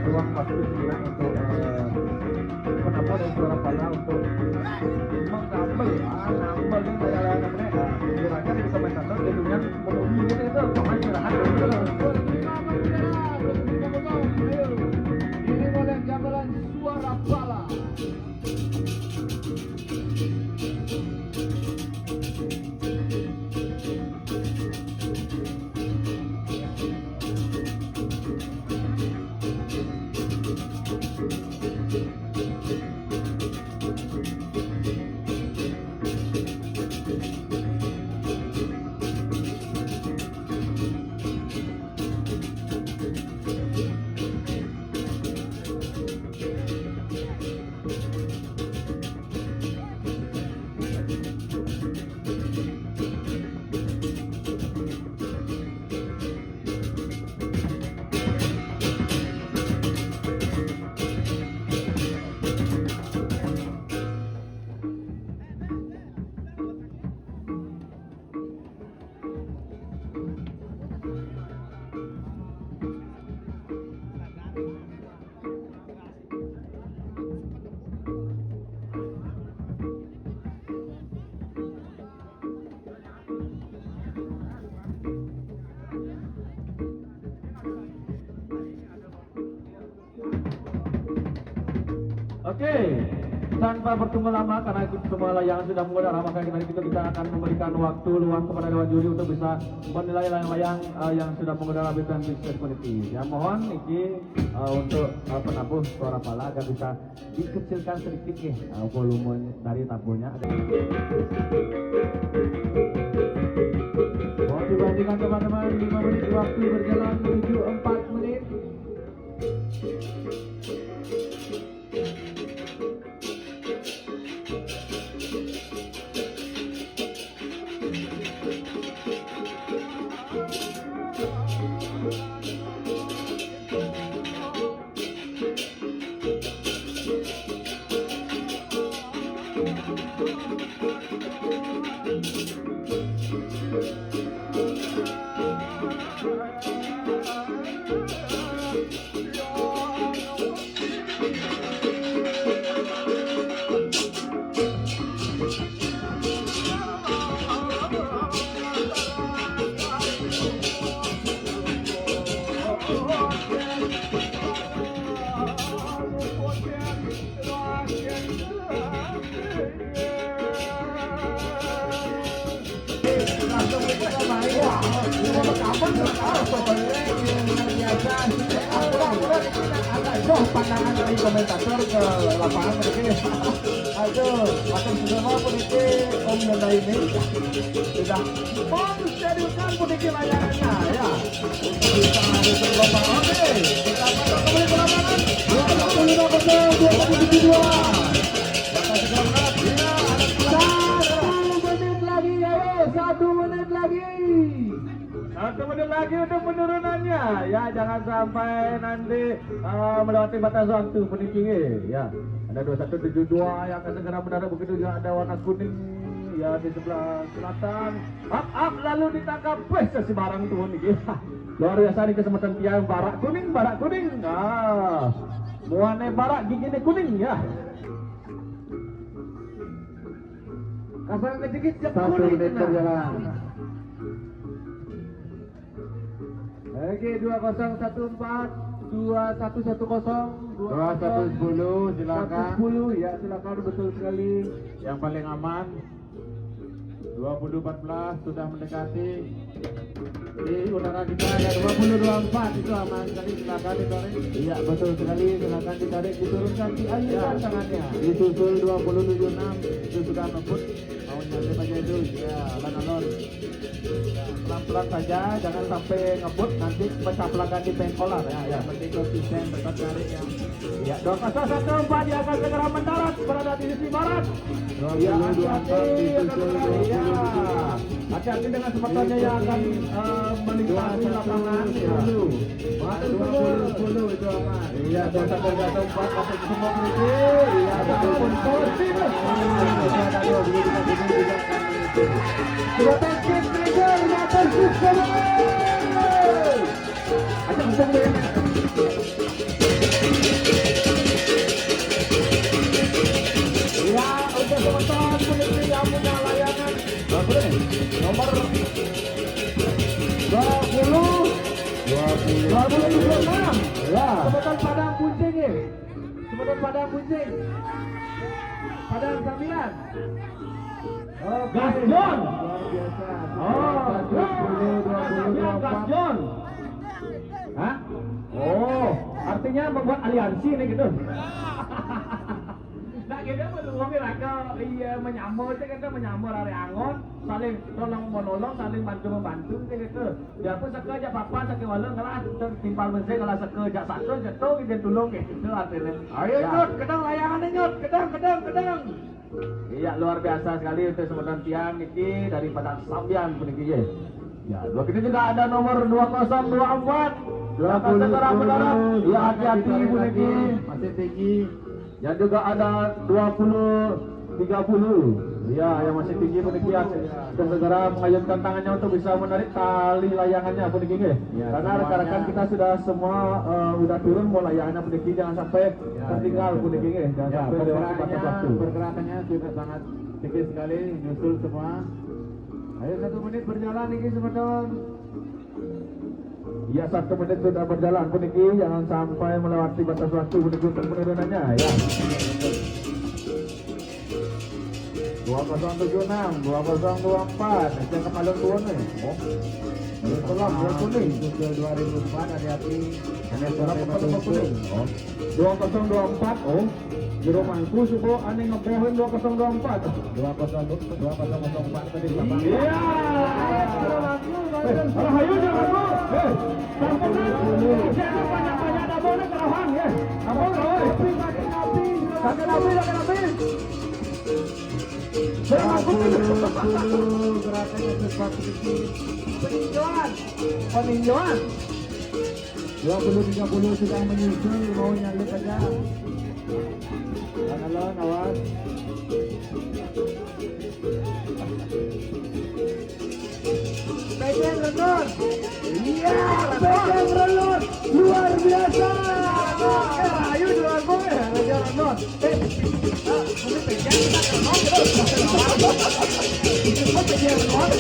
Ruang waktu juga untuk penapa dan suara pala untuk mengambil ngambil di layanan mereka. Kiranya di komentator jadinya memenuhi itu pemain istirahat Ini oleh gamelan suara pala. Oke, tanpa bertunggu lama karena semua layangan sudah mengudara, maka kita akan memberikan waktu luang kepada dewan juri untuk bisa menilai layang-layang yang sudah mengudara Bintang Business Quality. Ya mohon ini untuk penabuh suara pala agar bisa dikecilkan sedikit volume dari tabuhnya. Mohon dibandingkan teman-teman 5 menit waktu berjalan menuju 4 menit. Pandangan dari komentator ke lapangan mereka. Aduh, akan sudah mau peniki Om Nanda ini sudah mau seriuskan peniki layangannya ya. Untuk bisa ada terlomba. Oke, kita akan kembali ke lapangan. 25-22. Satu menit lagi. 1 menit lagi untuk penurunannya ya, jangan sampai nanti melewati batas waktu penikingnya ya. Ada 2172 yang akan segera mendarat, begitu juga ada warna kuning ya di sebelah selatan. Up lalu ditangkap si barang tuh nih. Luar biasa nih kesempatan tiang barak kuning. Muane barak giginya kuning ya. Kasar sedikit siap kuning. 1 menit berjalan. Oke, 2014 2110 2110 silakan. 110 ya, silakan, betul sekali. Yang paling aman 2014 sudah mendekati di udara kita ada 2024 itu aman sekali, silakan ditarik. Iya betul sekali, silakan ditarik, diturunkan di aliran tangannya. Disusul 276 itu sudah ngebut mau nyampe aja itu ya alon-alon. Pelan-pelan saja, jangan sampai ngebut nanti pencaplakan di pengkolan ya. Penting konsisten tetap cari yang ya 214 dia akan segera mendarat berada di sisi barat. Ya, hati-hati dengan sempatannya yang akan melintasi lapangan. Ya. 20 itu aman. Iya, 214 masuk semua berarti. Iya, ataupun positif. Sudah tangkap trigger, motor system. Ajak untuk ya, untuk teman-teman penikmat yang punya layangan nomor 2026 ya, sebutan Padang Kuncing ya, sebutan Padang Kuncing, Padang Sambilan. Gas John. Luar biasa. Gas John. Hah? Oh, artinya membuat aliansi nih gitu. Nah, kita meluangin raka iya menyambut kita menyambut hari angon, saling tolong menolong, saling bantu membantu gitu. Dia pun sekerja papa sekewalang kalah timpal mesti kalah sekerja satu jatuh kita tolong gitu artinya. Ayo nyot, kedang layangannya nyot, kedang. Iya luar biasa sekali untuk sebutan tiang niki daripada Sambian puniki ya. Ya, dua kita juga ada nomor 2024. 20 ya hati-hati puniki masih tinggi. yang juga ada 20 30 ya yang masih tinggi puniki ya segera mengayunkan tangannya untuk bisa menarik tali layangannya puniki ya. Karena rekan-rekan kita sudah semua udah turun mau layangannya puniki jangan sampai tertinggal puniki ya. Jangan sampai lewat batas waktu. Pergerakannya sudah sangat tinggi sekali, nyusul semua. Ayo 1 menit berjalan nih teman-teman. Ya 1 menit sudah berjalan puniki jangan sampai melewati batas waktu puniki untuk penurunannya ya. 2076, 2024, nanti yang kemaluan turun nih. Oh, tolong dia kuning. 2004 hati-hati. Ini suara apa kuning? Oh, 2024, oh, jero mangku subo aneh ngebohin 2024. 2004 tadi berapa? Iya. Rahayu jangan lu. Jangan banyak-banyak dabone kerahang ya. Abang oi. Sakit nabi. Gerakannya sesuatu Peninjauan. 20-30 sudah menyusul, mau nyalip aja. Alon, awas. Pegang Renon. Iya, pegang Renon. Luar biasa. Ayo jual gue, Raja Renon. Mungkin pegang kita Renon. Itu pegang Renon.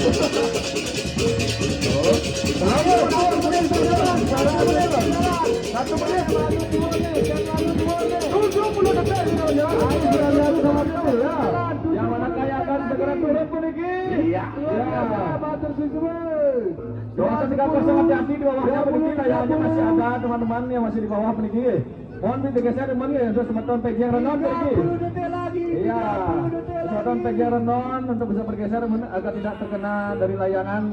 Satu menit, 70 detik. Yang mana kaya akan segera turun puniki. Iya. Matur suwun. 230 hati-hati di bawahnya puniki layarnya masih ada teman-teman yang masih di bawah puniki. Mohon digeser teman ya untuk semeton pegang Renon puniki. 30 detik lagi. Iya. Semeton pegang Renon untuk bisa bergeser agar tidak terkena dari layangan.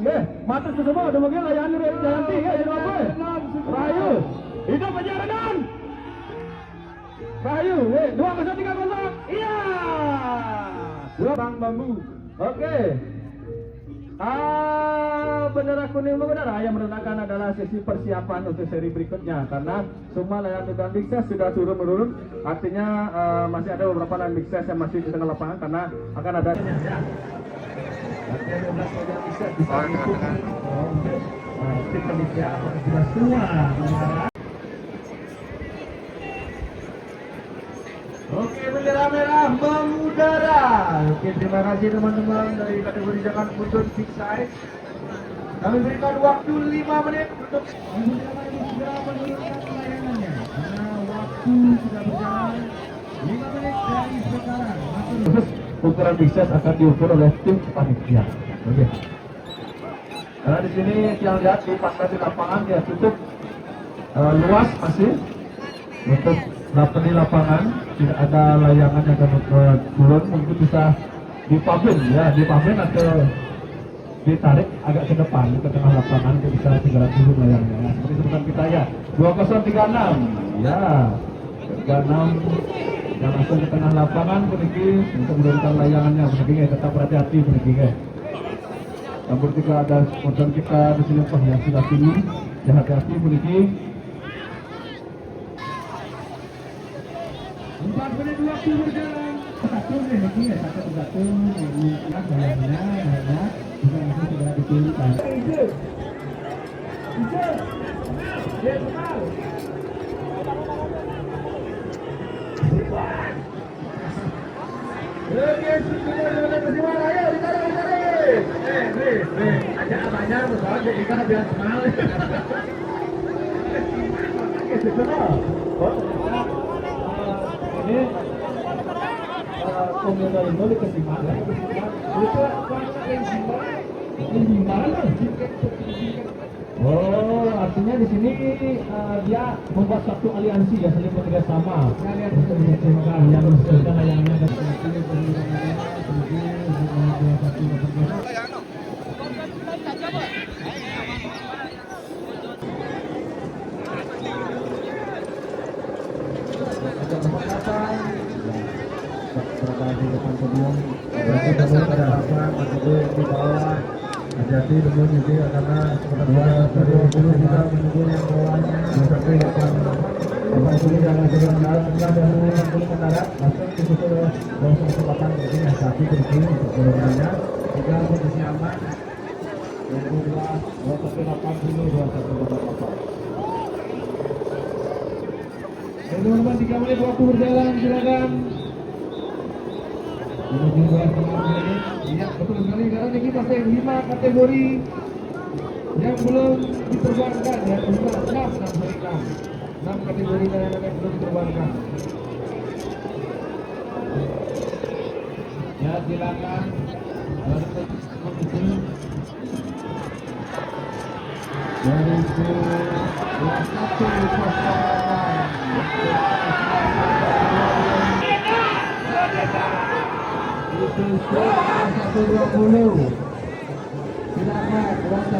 Matur suwun udah mungkin layangan dari jalan 3 ya apa? Rahayu. Hidup pegang Renon. Rahayu, 2030. Iya. Dua Bang Bambu. Oke. Bendera kuning benar yang menentukan adalah sesi persiapan untuk seri berikutnya karena semua layanan dan bikses sudah turun menurun. Artinya masih ada beberapa layanan bikses yang masih di tengah lapangan karena akan ada. Tim panitia apakah sudah semua? Oke, bendera merah mengudara. Oke, terima kasih teman-teman dari kategori jangan putus big size. Kami berikan waktu 5 menit untuk bendera ini sudah menurunkan layangannya karena waktu sudah berjalan 5 menit dari sekarang. ukuran big size akan diukur oleh tim panitia. Oke. Karena di sini yang lihat di pasar di lapangan ya cukup luas masih untuk dapat di lapangan, tidak ada layangan yang akan turun, mungkin bisa dipamin ya, dipamin atau ditarik agak ke depan ke tengah lapangan untuk bisa segera turun layangnya. Ya, seperti sebutan kita ya 2036 ya 36 yang langsung ke tengah lapangan peniki untuk menurunkan layangannya peniki tetap berhati-hati peniki namun jika ada motor kita di sini yang sudah tinggi ya hati-hati peniki. 4 menit waktu berjalan. Satu peniki ya, satu yang layangnya bisa langsung segera dipilihkan. Ajak abangnya misalnya jadi ikan biar semal. Ini komentar itu dikasih mana? Oh, artinya di sini dia membuat satu aliansi ya, saling bekerja sama. Untuk menyediakan yang bersama layangnya dan di depan sebelum berarti dulu ada apa dulu di bawah hati-hati dulu jadi karena sebenarnya dari dulu kita menunggu yang bawahnya sampai depan depan sini jangan segera mendarat setelah dahulu yang dulu mendarat langsung ke situ langsung kesempatan begini hati-hati begini untuk turunannya jika posisi aman 2180 teman-teman 3 menit waktu berjalan silakan. Ini juga iya betul sekali karena ini masih 5 kategori yang belum diterbangkan ya 6 kategori layangan yang belum diterbangkan. Ya silakan dari satu 20 silakan 2108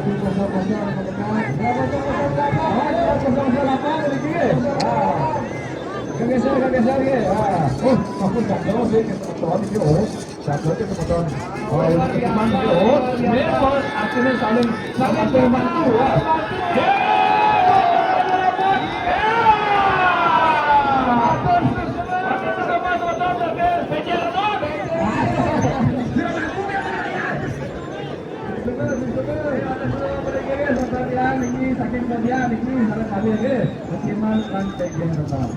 geser ya. Oh, aku tak tahu sih kebetulan itu satu itu kebetulan. Oh, ini teman itu. Memang akhirnya saling membantu ya. Ini saking kemudian ini harus kami lagi maksimal rantai yang tetap.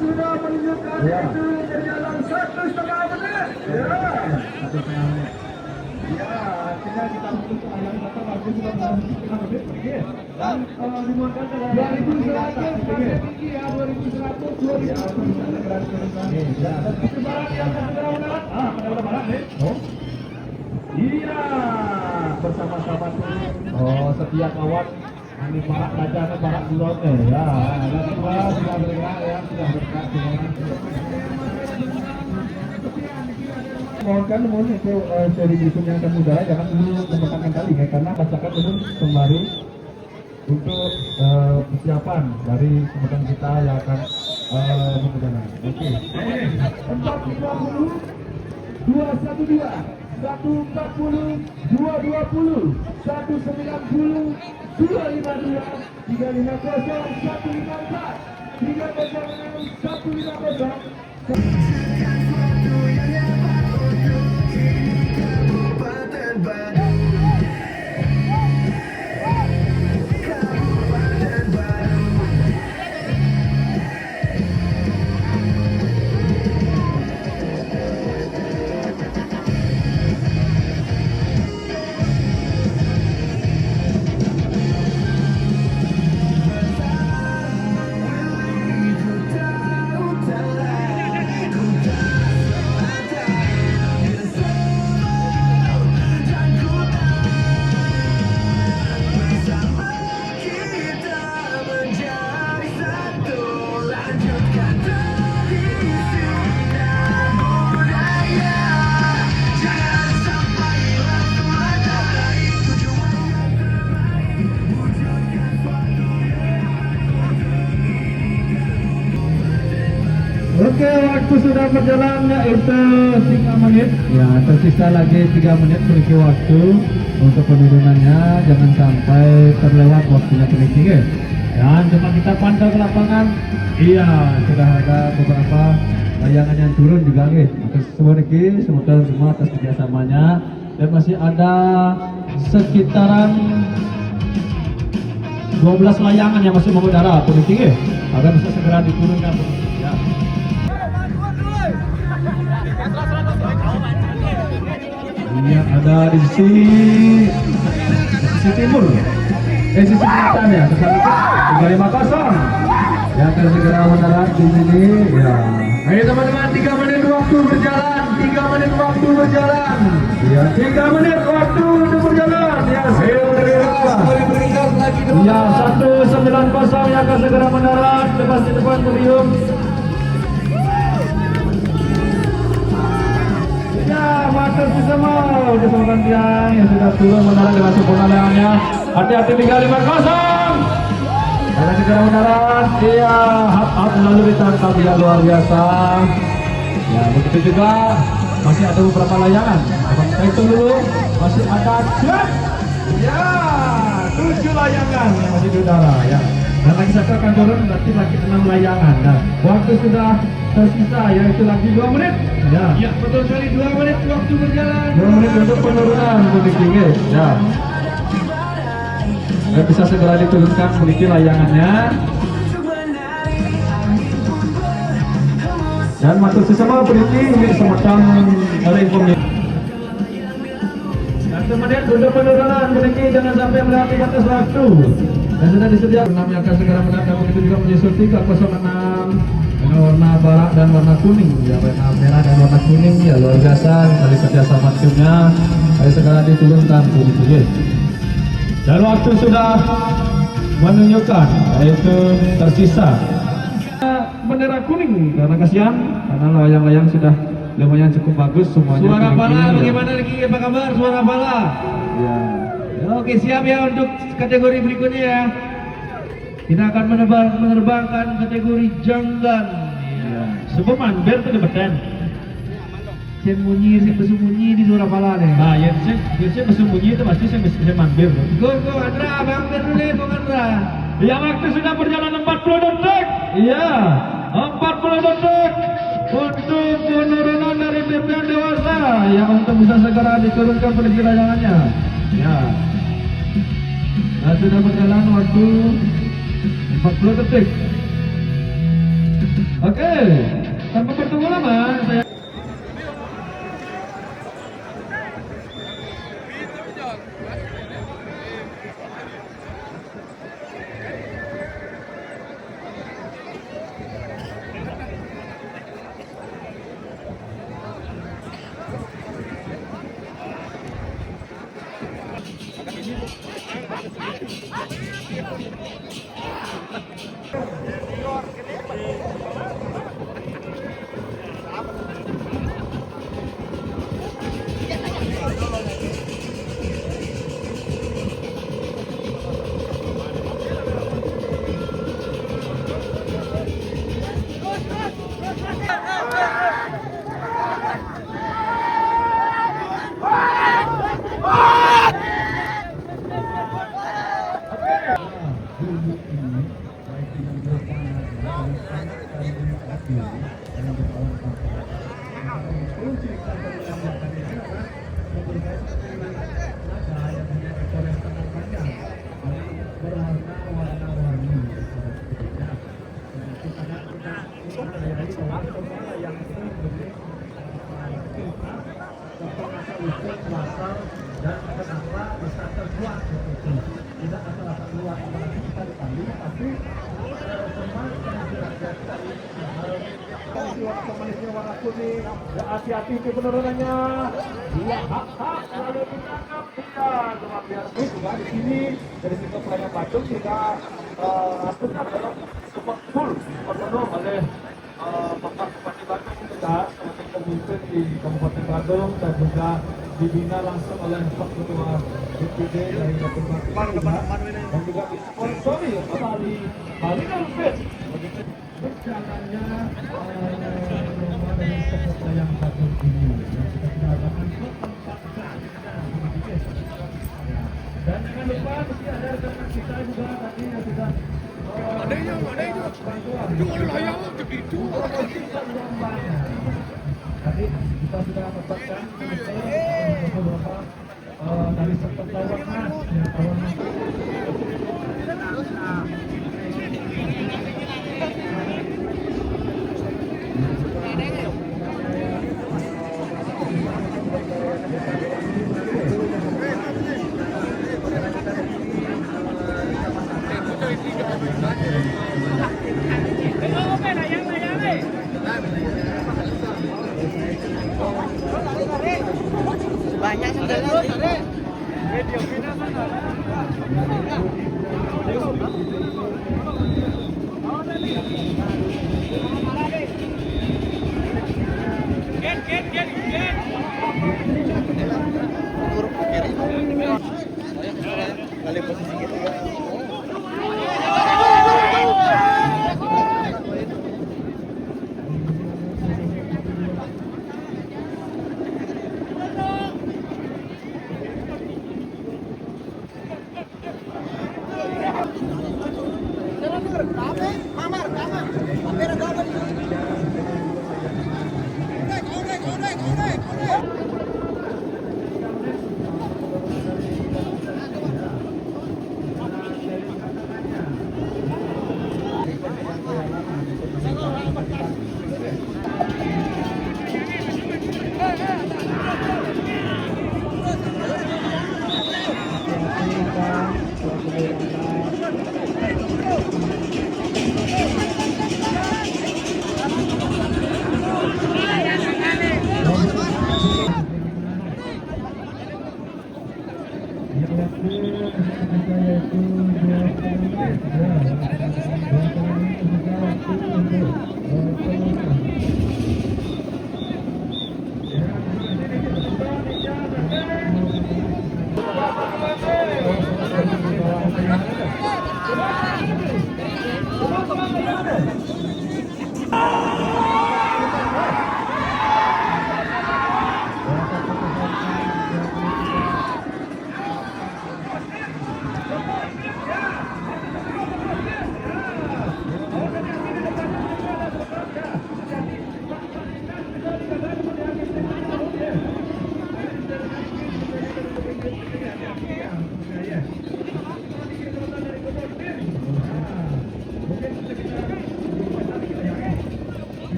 Sudah menunjukkan itu berjalan 1,5 menit. Ya, artinya kita untuk ayam bakar bagus sudah setengah menit begini. Dan dimuatkan ke 2100 tinggi ya 2100 ya, sebaran yang segera mendarat. Pada barat nih. Oh. Iya, bersama-sama tuh. Oh, setiap kawan ini barak baca ke barak dulur ya. Ada dua sudah bergerak ya, sudah bergerak semua. Mohonkan mohon itu seri berikutnya akan udara jangan dulu membentangkan tali ya karena bacakan dulu kembali untuk persiapan dari kemudian kita yang akan menggunakan. Oke. 420 212 140 220 190 252 350 154 306 150 waktu sudah berjalan yaitu 3 menit. Ya, tersisa lagi 3 menit memiliki waktu untuk penurunannya. Jangan sampai terlewat waktunya memiliki. Dan coba kita pantau ke lapangan. Iya, sudah ada beberapa layangan yang turun juga guys. Atas semua ini, semoga semua atas kerjasamanya. Dan masih ada sekitaran 12 layangan yang masih mengudara peneliti agar bisa segera diturunkan. Ya. Iya, ada di sisi timur. Sisi selatan ya, kesana 350. Ya, akan segera mendarat di sini. Ya. Ayo teman-teman, 3 menit waktu berjalan. 3 menit waktu berjalan. Ya, 3 menit waktu untuk berjalan. Ya, ayo ya, 190 yang akan segera mendarat lepas di depan podium. Ya, matur sesama bersama tiang yang sudah turun mendarat dengan sempurna layangannya. Hati-hati 350. Akan segera mendarat. Iya, hap lalu ditangkap ya, luar biasa. Ya, begitu juga masih ada beberapa layangan. Kita hitung dulu, masih ada ya 7 layangan yang masih di udara ya. Dan lagi satu akan turun, berarti lagi 6 layangan. Nah, waktu sudah tersisa yaitu lagi 2 menit. Ya, betul sekali, 2 menit waktu berjalan. 2 menit untuk penurunan memiliki ya. Dan bisa segera diturunkan memiliki layangannya. Dan matur sesama peneliti ini semacam oleh informasi. Kemudian untuk penurunan peneliti jangan sampai melewati batas waktu. Dan sudah disediakan 6 yang akan segera mendatang. Begitu juga menyusul 306 dengan warna barak dan warna kuning. Ya, warna merah dan warna kuning ya, luar biasa dari kerjasama timnya. Ayo segera diturunkan peneliti. Dan waktu sudah menunjukkan yaitu tersisa bendera kuning karena kasihan karena layang-layang sudah lumayan cukup bagus semuanya. Suara Bala ya. bagaimana lagi? Apa kabar Suara Bala? Ya. Oke, siap ya untuk kategori berikutnya ya. Kita akan menerbangkan kategori janggan. Ya. Sebab mandir tuh debetan. Sembunyi di Suara Bala nih. Nah, yang saya bersembunyi itu pasti saya mandir. Go Andra, Bang dulu Bang Andra. Ya, waktu sudah berjalan 40 detik. Iya, 40 detik untuk penurunan dari BPN dewasa. Ya, untuk bisa segera diturunkan peneliti layangannya. Ya. Nah, sudah berjalan waktu 40 detik. Oke, tanpa bertunggu lama, saya dan kenapa bisa terbuat seperti itu. Tidak masalah terbuat kita dipanggil, tapi pemanisnya warna kuning. Ya, hati-hati ke penurunannya. Iya, hak lalu ditangkap dia. Cuma biar juga di sini dari situ pelayan Bandung kita aturnya adalah full penuh oleh Bapak Bupati Bandung kita sebagai pemimpin di Kabupaten Bandung dan juga dibina langsung oleh Pak Ketua DPD dari Kabupaten Bandung dan juga disponsori oleh Bali Fit. Begitu berjalannya peserta yang satu ini yang kita sudah akan dan jangan lupa mesti ada rekan kita juga tadi yang sudah tadi kita sudah mendapatkan beberapa tali sepet lawan mas yang tahun banyak sendalnya. Kali posisi gitu ya.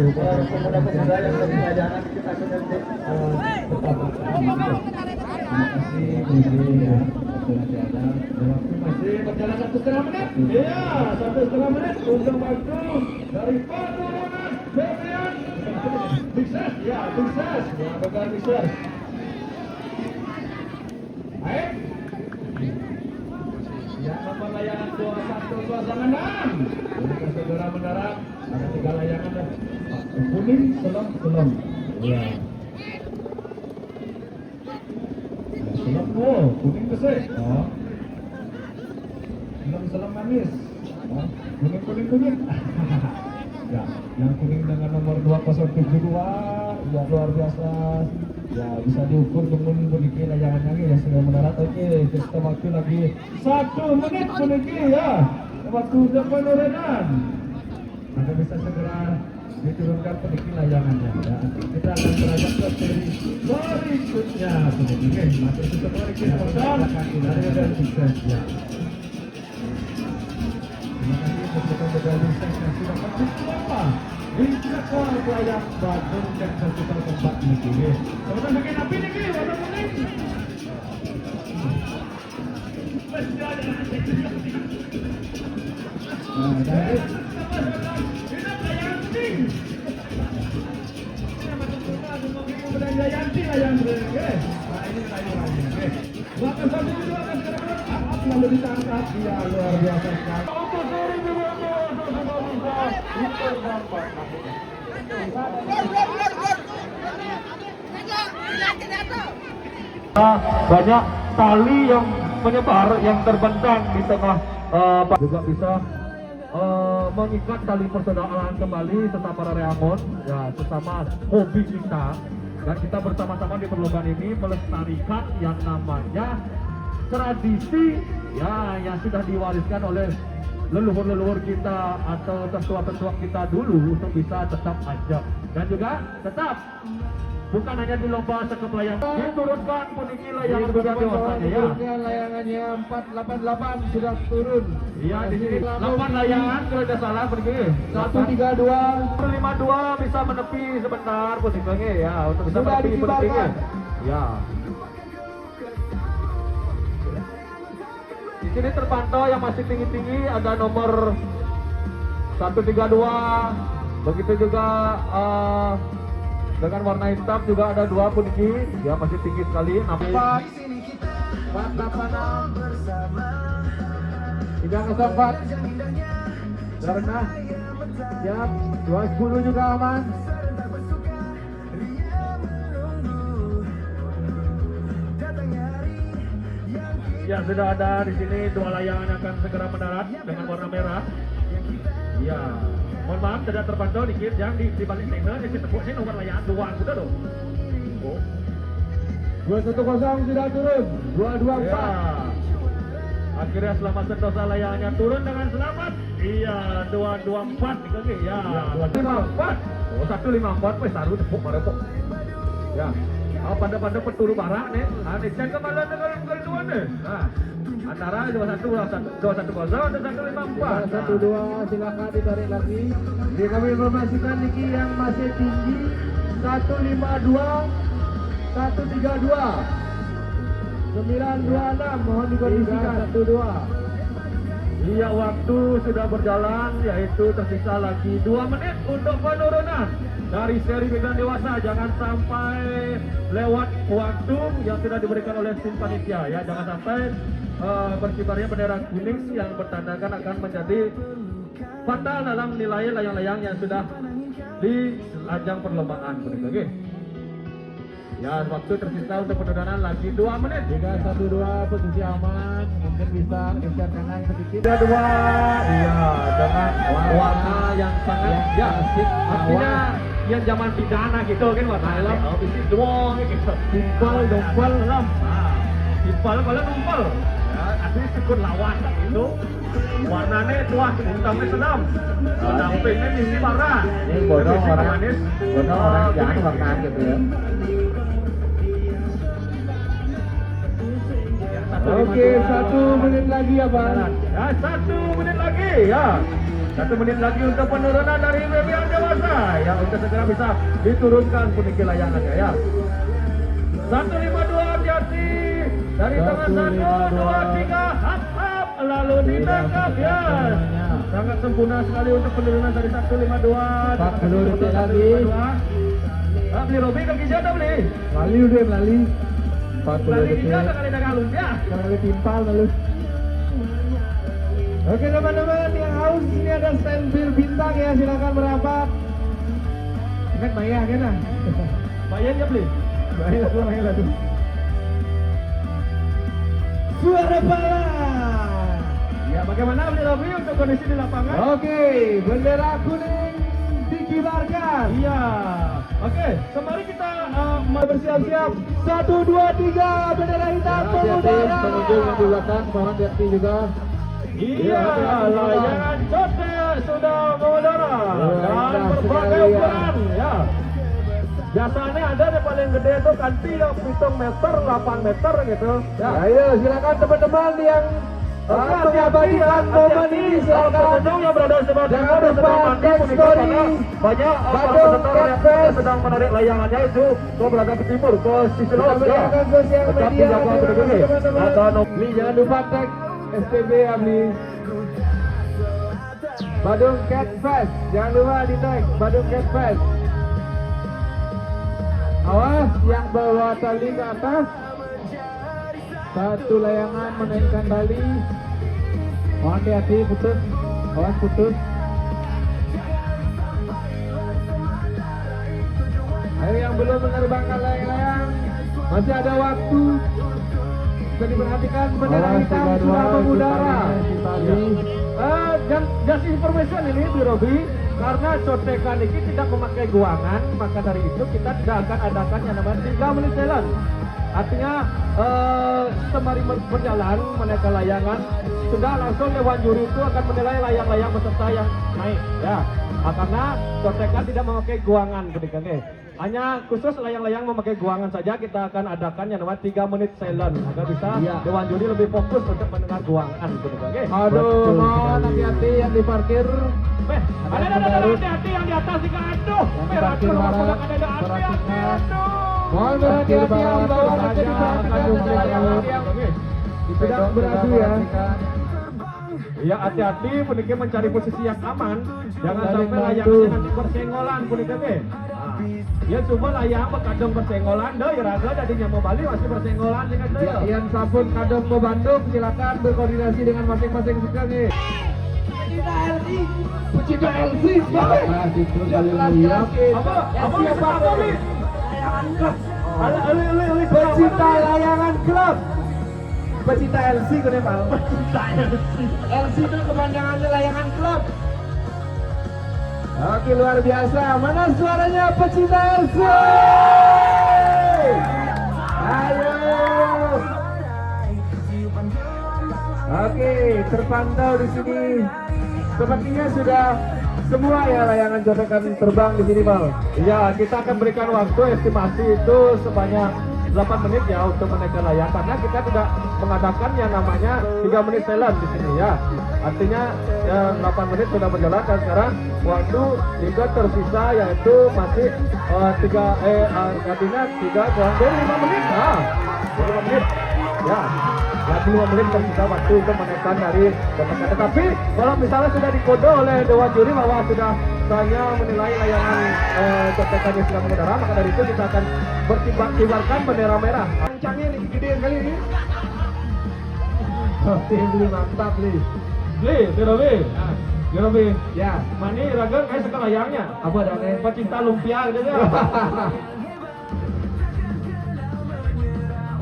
pemuda-pemuda yang dari kerajaan kita nanti masih berjalan 1,5 menit. Iya, 1,5 menit untuk waktu dari penurunan Febrian Bikses. Ya, Bikses. Ya, begal Bikses. Baik. Yang nomor layangan 21 pasangan 6. Mereka segera mendarat. Ada 3 layangan dah. Kuning, selam. Ya. Selam, kuning besar. Oh. Selam manis. Oh. Kuning. Ya, yang kuning dengan nomor 2072. Ya, luar biasa. Ya, bisa diukur dengan memiliki layangan yang sudah mendarat. Oke, kita waktu lagi 1 menit memiliki ya. Waktu penurunan. Maka bisa segera diturunkan sedikit layangannya ya. Kita akan beranjak ke seri berikutnya sedikit. Masih tutup lagi kita dari sukses ya. Terima kasih untuk medali yang sudah berjumpa di sekolah layang Bandung dan festival tempat ini. Sebentar bikin api nih, warna kuning. Nah, dari lalu ditangkap, ya luar biasa sekali. Banyak tali yang menyebar yang terbentang di tengah juga bisa mengikat tali persaudaraan kembali sesama Rareangon, ya sesama hobi kita, dan kita bersama-sama di perlombaan ini melestarikan yang namanya tradisi ya yang sudah diwariskan oleh leluhur-leluhur kita atau tetua-tetua kita dulu untuk bisa tetap ajak dan juga tetap bukan hanya di lomba sekeplayang diturunkan puniki layangan sudah dewasanya ya. Turunkan layangannya 488 sudah turun. Iya di sini 8 layangan kalau tidak salah puniki. 132 52 bisa menepi sebentar puniki ya untuk bisa sudah menepi puniki. dikibarkan. Ya. Di sini terpantau yang masih tinggi-tinggi ada nomor 132. Begitu juga dengan warna hitam juga ada 2 puniki, ya masih tinggi sekali. 486 304 sudah rendah. Siap. 210 juga aman. Ya sudah ada di sini 2 layangan yang akan segera mendarat dengan warna merah. Ya, mohon maaf tidak terpantau dikit yang di balik tenda di situ ini nomor layangan 2 sudah dong. Oh. 210 sudah turun. 224 Ya. Akhirnya selamat sentosa layangannya turun dengan selamat. Iya, 224 dikali ya. 254. Oh, 154 wes saru tepuk marepok. Ya. Oh, pada peturu barang nih. Ini cek kemalan dengan kedua nih. Nah, antara 210 dan 154. 112 silakan ditarik lagi. Jadi kami informasikan Niki yang masih tinggi 152 132 926 mohon dikondisikan 12. Iya, waktu sudah berjalan, yaitu tersisa lagi 2 menit untuk penurunan dari seri medan dewasa. Jangan sampai lewat waktu yang sudah diberikan oleh tim panitia ya. Jangan sampai berkibarnya bendera kuning yang bertandakan akan menjadi fatal dalam nilai layang-layang yang sudah di ajang perlombaan. Oke. Ya, waktu tersisa untuk penurunan lagi 2 menit. 312 posisi aman, mungkin bisa geser kanan sedikit. 2, iya, dengan warna yang sangat ya asik. Artinya yang zaman pidana gitu kan warna alam. Oh, bisi doang gitu. Simpel, dompel, alam. Simpel kalau dompel. Ya, artinya sikut lawan gitu. Warnanya tua, hitamnya senam. Dampingnya misi marah. Ini bodong orang jangan warnaan gitu ya. Oke, 1 menit lagi ya Bang. Ya, 1 menit lagi ya. 1 menit lagi untuk penurunan dari BBM dewasa yang untuk segera bisa diturunkan puniki layangannya ya. 152 hati-hati dari tangan 1, 2, 3 hap lalu ditangkap ya. Sangat sempurna sekali untuk penurunan dari 152. 40 detik lagi. Beli Robi kaki jatuh beli. Lali udah lali. 40 Lali detik. kita kali dah galun ya. Kali timpal lalu. Oke teman-teman yang haus ini ada stand bir bintang ya, silakan merapat. Ingat bayar kan lah. Bayar ya beli. Bayar lah. Suara pala. Ya, bagaimana beli Robi untuk kondisi di lapangan? Oke, bendera kuning dikibarkan. Iya. Oke, kembali kita Bersiap-siap. 1, 2, 3 bendera hitam pengudara. Pengunjung yang di belakang mohon hati juga. Iya, layangan cote sudah mengudara dan berbagai sekali, ya. ukuran ya. Biasanya ada yang paling gede itu kanti yang 7 meter, 8 meter gitu. Ya. Ayo silakan teman-teman yang akan mengabadikan momen ini silakan. Pengunjung yang berada di sebelah Jangan timur dan lupa sebelah mandi Next Puniko, Story, karena banyak para Badung peserta Cat yang Fest. sedang menarik layangannya itu ke belakang ke timur ke sisi laut ya. Silakan sosial Tetap media. dijaga Terima kasih betul-betul. teman-teman. Ada nomor Beli jangan lupa tag STB ya beli. Badung Cat Fest, jangan lupa di tag Badung Cat Fest. Awas yang bawa tali ke atas. 1 layangan menaikkan tali. Mohon hati-hati putus. Awas putus. Ayo yang belum menerbangkan layang-layang, masih ada waktu. bisa diperhatikan bendera hitam sudah mengudara. Just information ini Bu Robi, karena contekan ini tidak memakai guangan, maka dari itu kita tidak akan adakan yang namanya 3 menit silent. Artinya sembari berjalan menaikkan layangan, sudah langsung Dewan Juri itu akan menilai layang-layang peserta yang naik ya. Karena contekan tidak memakai guangan ketika ini. Hanya khusus layang-layang memakai guangan saja kita akan adakan yang namanya 3 menit silent agar bisa Dewan Juri lebih fokus untuk mendengar guangan ketika ini. Aduh, mohon hati-hati yang diparkir. Ada hati-hati yang di atas juga aduh. Parkir barat, perhatikan. Mohon berhati-hati yang di bawah menjadi sedang beradu ya. Ya hati-hati punika mencari posisi yang aman. Jangan Saling sampai bantu. layangnya nanti bersenggolan punika teh. Ya cuma layang berkadang bersenggolan deh, raga jadinya mau balik masih bersenggolan dengan deh. Ya, yang sabun kadang mau Bandung silakan berkoordinasi dengan masing-masing suka nih. Pecinta LC, Apa nih? pecinta layangan klub. Pecinta LC kan ya Pak? LC itu kepanjangannya layangan klub. Oke, luar biasa. Mana suaranya pecinta LC? Ayo. Oke, terpantau di sini. Sepertinya sudah semua ya layangan contekan terbang di sini, Pak. Iya, kita akan berikan waktu estimasi itu sebanyak 8 menit ya untuk menaikkan layang, karena kita tidak mengadakan yang namanya 3 menit silent di sini ya. Artinya 8 menit sudah berjalan dan sekarang waktu juga tersisa yaitu masih artinya 3 kurang dari 5 menit. Nah, 5 menit. Ya, lagi 5 menit tersisa waktu untuk menaikkan dari contekan. Tetapi kalau misalnya sudah dikode oleh Dewan Juri bahwa sudah saya menilai layangan contekan yang sedang mengudara, maka dari itu kita akan kibarkan bendera merah. Kencangnya nih, gede kali ini. Oke, beli mantap nih. Robi, Ya, mani raga kayak sekali layangnya. apa dong? Pecinta lumpia gitu ya.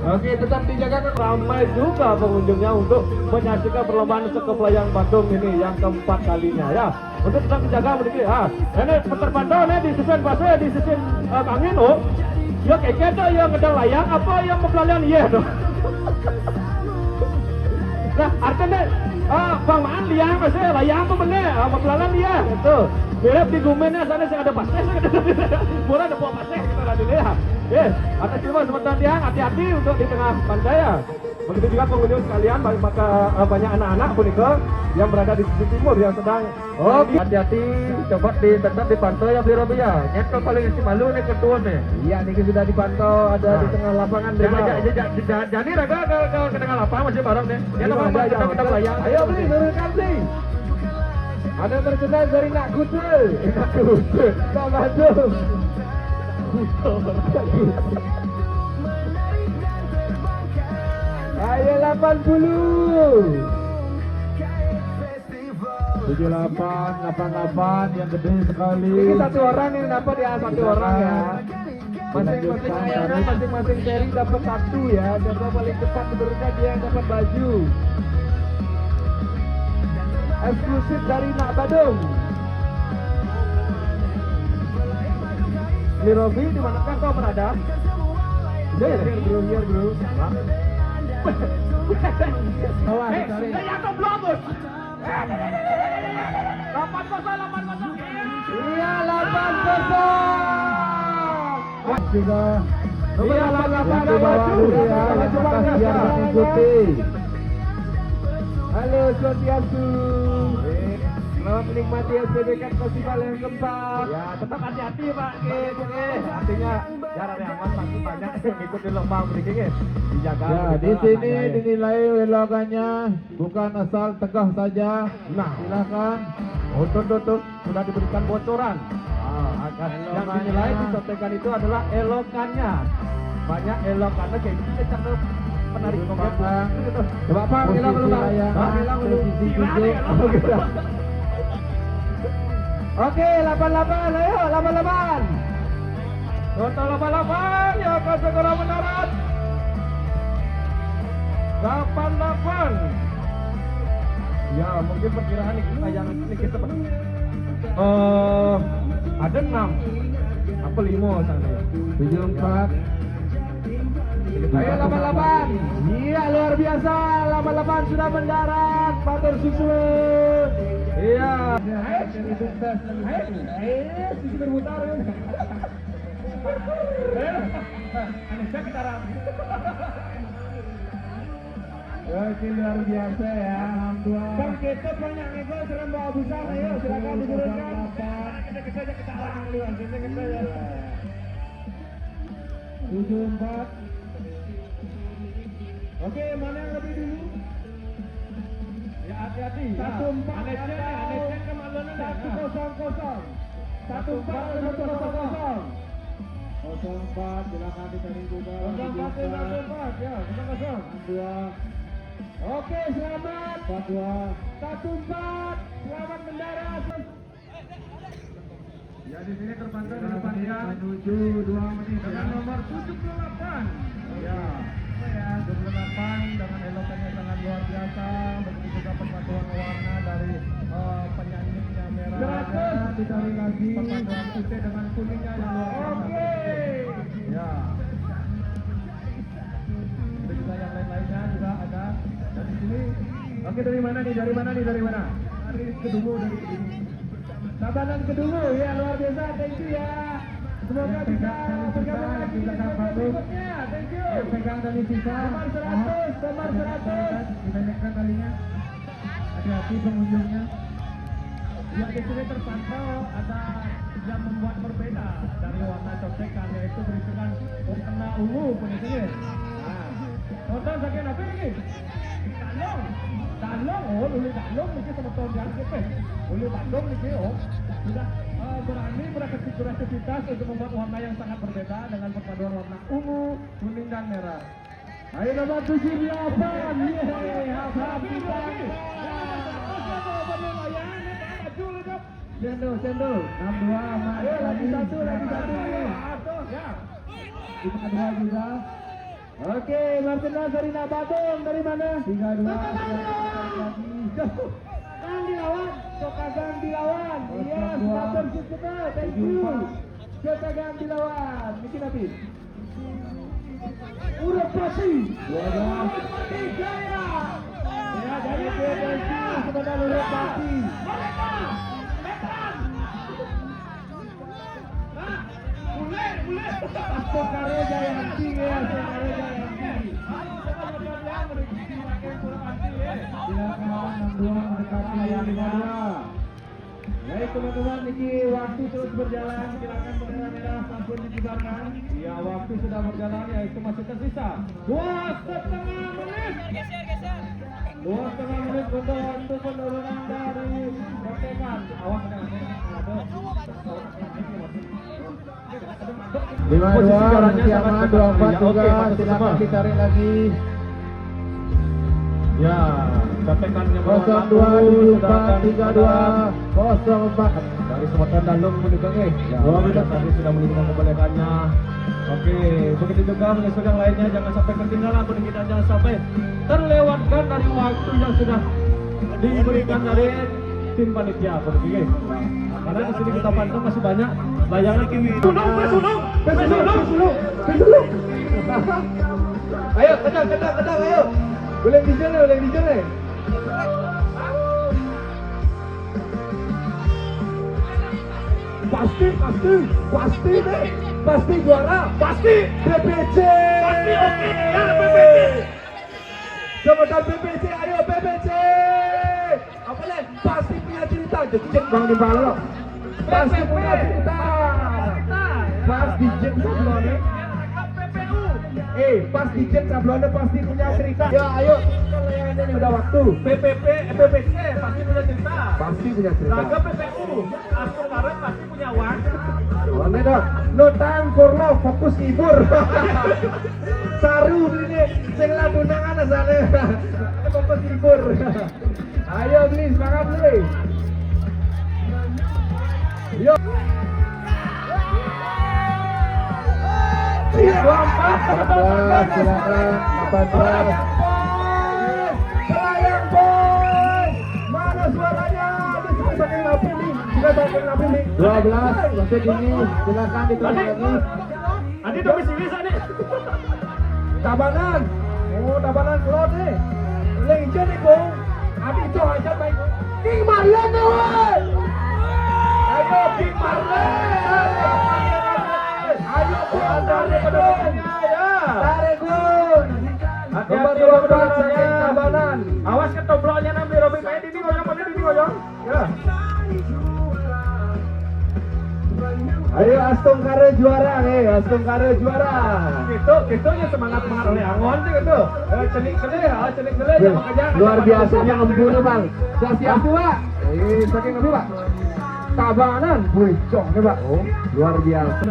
Oke, tetap dijaga kan. Ramai juga pengunjungnya untuk menyaksikan perlombaan sekop layang Bandung ini yang keempat kalinya ya. Untuk tetap dijaga begitu ya. Ini terpantau nih di sisi pasir di sisi angin oh. Ya kayak gitu yang ngedang layang apa yang pepelalian iya dong. Nah artinya Bang Maan liang masih layang apa bener? Pepelalian iya itu. Mirip di gumennya sana sih ada pasir, boleh ada buah pasir kita tadi ya. Atas semua sebentar tiang, hati-hati untuk di tengah pantai ya. Begitu juga pengunjung sekalian, maka banyak anak-anak punika yang berada di sisi timur yang sedang hati-hati, coba tetap dipantau ya Bli Robi ya. Nyet paling isi malu nih ketua nih. Iya, ini sudah dipantau ada di tengah lapangan. Jadi raga ke tengah lapangan masih bareng nih. Ya teman-teman kita layang. Ayo Bli, turunkan Bli. Ada terkenal dari Nak Kutul. Nak Bandung. Ayo 80. 78 yang gede sekali. Ini satu orang yang dapat ya, satu orang ya. Masing-masing layangan, masing-masing seri dapat satu ya. Dan yang paling cepat menurunkan dia yang dapat baju. Eksklusif dari Nak Bandung. Bli Robi di manakah kau berada? Here bro. Awas, tarik. Jatuh belum? 8-0. Iya, 8-0. Juga Iya, 8-0 maju. coba biar mengikuti. Halo Swastiastu. Selamat menikmati SPBK Festival yang keempat. Ya, tetap hati-hati Pak. Artinya jarak yang aman pasti banyak yang ikuti lomba begini. Dijaga. Ya, di sini dinilai welokannya bukan asal tegah saja. Nah, Silakan. untuk sudah diberikan bocoran. Yang dinilai dicontekan itu adalah elokannya. Banyak elokannya kayak gitu kita cakep menarik komentar. Coba Pak, bilang dulu Pak. Pak, Bilang dulu. posisi duduk. Oke, 88, ayo 88. Total 88 ya ke segera mendarat. 88. Ya, mungkin perkiraan yang ini kita ada 6 apa 5 sana ya. 74. Ayo 88. Iya, luar biasa. 88 sudah mendarat. Matur susun. Iya. Sisi berputar. Oke, luar biasa ya. 62. Bang kita banyak nego serem bawa busana. Ayo silakan diturunkan. Kita arah luar. Kita ya. 74. Oke, mana yang lebih dulu? Ya hati-hati. 14. Aneh-aneh kemaluan 100. 14. 04, silakan dicari juga. 04 ya, 00. 2. Oke, selamat. 42. 14. Selamat mendarat. Ya di sini terpantau di depannya menuju 2 menit dengan nomor 78. Ya. 28 dengan elokannya sangat luar biasa. Begitu juga perpaduan warna dari penyanyinya merah. 100 dicari lagi. Perpaduan putih dengan kuningnya yang luar biasa. Oke. Ya. Ada juga yang lain-lainnya juga ada. Dan di sini. Oke, dari mana nih? Dari mana? Dari Kedungu, dari Kedungu. Tabanan kedua ya, luar biasa. Thank you ya. Semoga bisa bergabung lagi di program berikutnya. Thank you. Pegang dari sisa. Nomor 100. Dibanyakkan kalinya. Hati-hati pengunjungnya. Ya di sini terpantau ada yang membuat berbeda dari warna contekan, yaitu berisikan warna ungu pun di sini. Nah, tonton bagian apa ini? Dalong, oh lulu dalong ini sama tahun yang kita. Lulu dalong ini oh sudah berani beraktivitas untuk membuat warna yang sangat berbeda dengan perpaduan warna ungu, kuning dan merah. Ayo nomor 78. Yeay, happy Cendol, 62. Ayo lagi satu. Ya. 52 juga. Oke, Martina Sarina Badung dari mana? 32. Jangan dilawan, Sokagan dilawan. Iya, Batum Susuka, thank you. Sokagan dilawan. Bikin api. Udah pasti. 12. Jaya. Ya, dari PPC kepada Udah pasti. Sokare Jayanti ya, Sokare Jayanti. Silakan 62 mendekati 52. Baik teman-teman, ini waktu terus berjalan. Silakan bendera merah sampun dikibarkan. Ya, waktu sudah berjalan, ya itu masih tersisa 2,5 menit. 2,5 menit untuk penurunan dari Protekan. Awas Posisi jalannya sangat sama dekat 24 sekali. juga, Oke, mantap silakan semua. ditarik lagi. Ya, Protekannya 02 04 dari Sumatera Dalung menunjukkan Ya, 2 menit tadi sudah menunjukkan kebolehannya. Oke, begitu juga menyusul yang lainnya, jangan sampai ketinggalan, kita jangan sampai terlewatkan dari waktu yang sudah diberikan dari tim panitia. Oke, karena di sini kita pantau masih banyak layangan tinggi. Sulung. Ayo, kedang, ayo. Boleh di sana. Pasti juara, pasti PPC. Pasti oke, ya PPC. Sebentar PPC, ayo PPC. Apa lagi? Pasti punya cerita, jek bang di bala lo. Pasti punya cerita. Pas dijet sablonnya. Pas dijet sablonnya pasti punya cerita. Ya ayo, layangannya ini udah waktu. PPC pasti punya cerita. Pasti punya cerita. Laga PPU, Asal Karet pasti punya uang. Boleh dong. No time for love, fokus hibur. Saru ini, sing ladunangan asale. Fokus hibur. Ayo beli, semangat beli. Yo. Silakan 18. 12 wasit ini silakan ditulis lagi. Adi domisili sana. Tabanan. Oh, tabanan keluar nih. Legend nih, Kong. Adi itu aja baik. King Marlen nih, woi. Ayo King Marlen. Ayo King Marlen. Tarik Gun. Hati-hati Tabanan. Awas ketobloknya nanti Robi kayak Didi ngojong. Ya. Ayo Astung Kare juara nih, Astung Kare juara. Gitu ya semangat oleh Angon sih gitu. Celik jangan kejar. Luar biasanya embun Bang. Siap tuh Pak. Saking ngebi Pak. Tabanan, buicong nih Pak. Oh, luar biasa.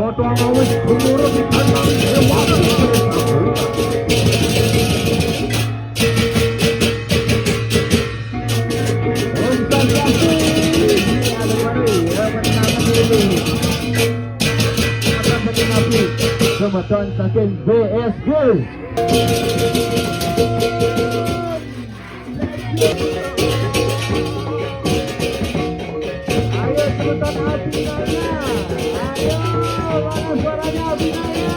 Tuang awis, pengurus di kandang, Baton saking BSG. Ayo sebentar Abinaya. Ayo, mana suaranya Abinaya?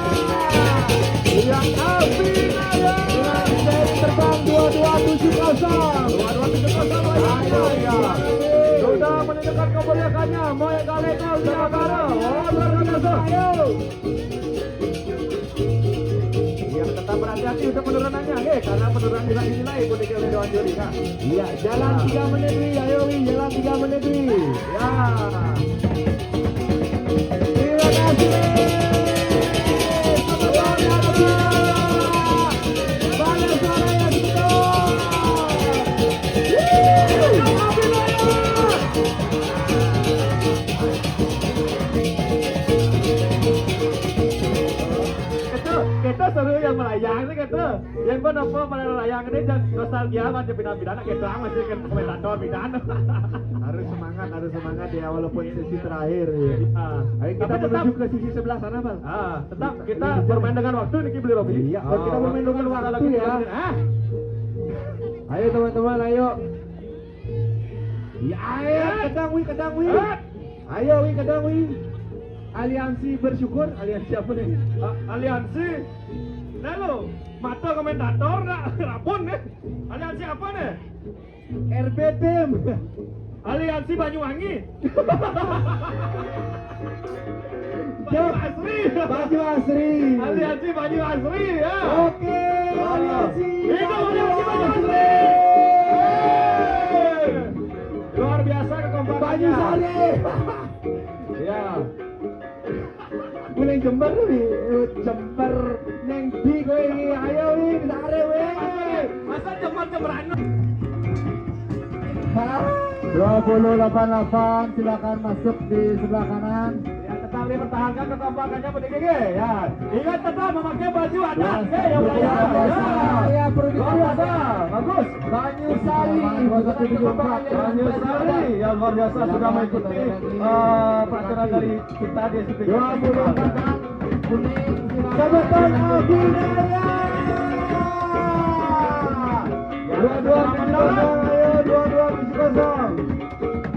Yang Abinaya. Dari terbang 2270. 2270 ayo ya. Sudah menunjukkan keberiakannya. Moe Galeko Surabaya. Oh, luar biasa. Ayo. Yang tetap berhati-hati untuk penurunannya, karena penurunan juga dinilai boleh oleh Dewan Juri. Iya, jalan 3 menit wi, ayo wi, jalan 3 menit wi. Ya. Terima kasih. Mana suaranya gitu? Kita seru yang melayang sih kita. Yang pun apa melayang ini jangan nostalgia macam bidana kita masih kan komentator bidana. Harus semangat ya walaupun sesi terakhir ya. Ayo kita menuju ke sisi sebelah sana Bang. Tetap kita bermain dengan waktu nih beli Robi. Iya, kita bermain dengan waktu ya. Ayo teman-teman, ayo. Ya, ayo kedang wi. Ayo wi kedang wi. Aliansi bersyukur, aliansi apa nih? Aliansi, lalu mata komentator nak rapun nih. Aliansi apa nih? RBTM, Aliansi Banyuwangi. Baju Asri, Aliansi Baju Asri ya. Oke, Aliansi. Itu Aliansi Baju Asri. Luar biasa kekompakannya. Baju Sari. Ya. Kuning Jember nih, Jember neng di kowe iki. Ayo wi, sare we. Masa Jember-Jemberan. 2088 silakan masuk di sebelah kanan. Ya, tetap dipertahankan kekompakannya PDGG ya. Ingat tetap memakai baju adat yang layak. Ya, perlu biasa. Bagus. Banyusari, Banyusari yang luar biasa sudah mengikuti peraturan dari kita di SPG. 24 kuning Sahabat Abinaya. Dua-dua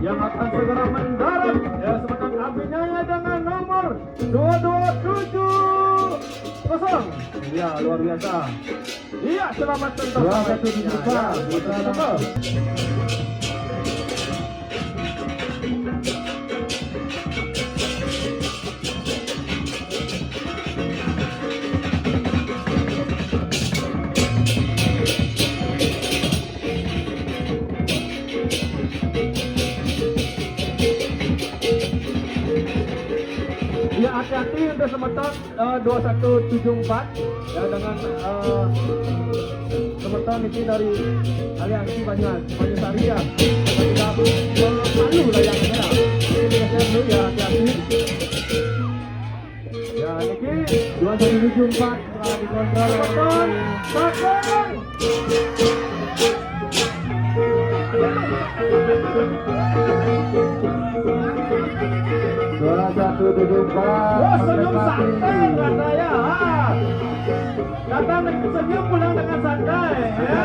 yang akan segera mendarat ya sebentar Abinaya dengan nomor 2270. Ya luar biasa. Iya selamat tentu. 2174. Ya hati-hati untuk semeton 2174 ya dengan semeton ini dari Aliansi Banyusari ya. Kita malu layangannya ya. Ini saya dulu ya hati-hati. Ya Niki 2174 telah dikontrol semeton. Oh, senyum santai katanya. Datang senyum pulang dengan santai. Ya.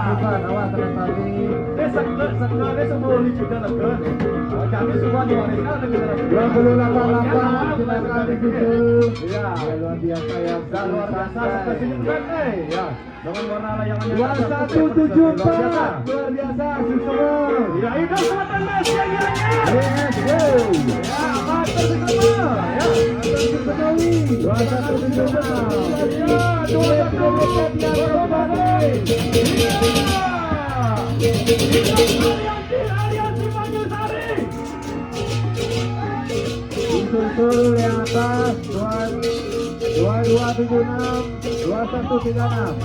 Sekarang semua juga lega. Kami semua diwariskan dengan 28 silakan disusul. Ya, luar biasa ya. luar biasa senyum santai. Ya. Dengan warna layangannya 2174 luar biasa susul. Ya, itu selatan Malaysia ya. Yes, go. Ya, matur semua. Ya, matur semua. 2174. Ya, 2274. Aliansi Banyusari. Susul yang atas 2276 2136.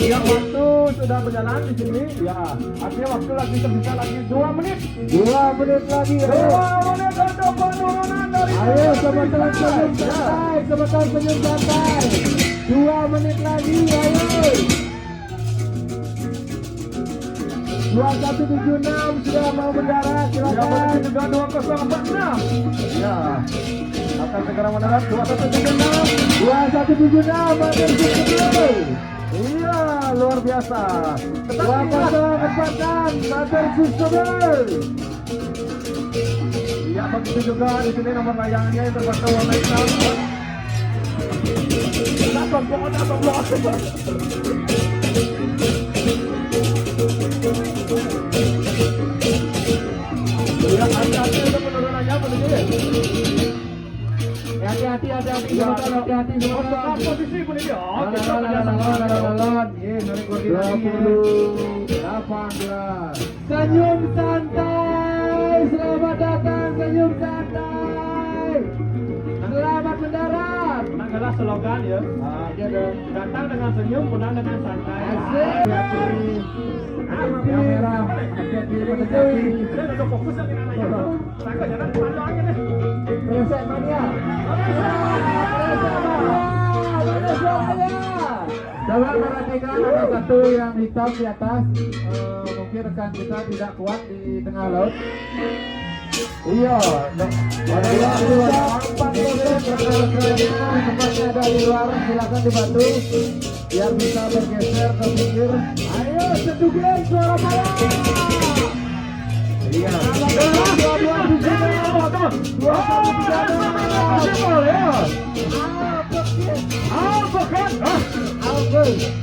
Ya waktu sudah berjalan di sini ya. Artinya waktu lagi tersisa lagi 2 menit. 2 menit lagi. 2 menit untuk penurunan dari. Ayo sebentar senyum santai, sebentar senyum santai. 2 menit lagi, ayo. 2176 sudah mau mendarat, Ya silakan. juga 2046. Ya. akan segera mendarat 2176. 2176 Mater Susuber. Iya, luar biasa. Tetapi kesempatan Mater Susuber. Ya, begitu juga di sini nomor layangannya yang terbakar warna hitam. Ya, hati-hati untuk penurunannya, menuju ya. Hati-hati hati-hati semua. Posisi pun ini. Oh, kita Lawan. Ye, narik koordinasi. 18. Senyum santai. Selamat datang senyum santai. Selamat mendarat. Menang adalah slogan ya. Iya dong. Datang dengan senyum, pulang dengan santai. Asik. Yang merah. Hati-hati mendekati. Kita udah fokus ya kita nanya. Tangga jangan dipandang aja deh. Resek mania. Coba perhatikan ada satu yang hitam di atas. Mungkin rekan kita tidak kuat di tengah laut. Iya, pada waktu 4% rekan-rekannya tempatnya ada di luar, silakan dibantu biar bisa bergeser ke pinggir. Ayo sedugin suara malam. Iya. Dua di sini. Dua di sana. Albert.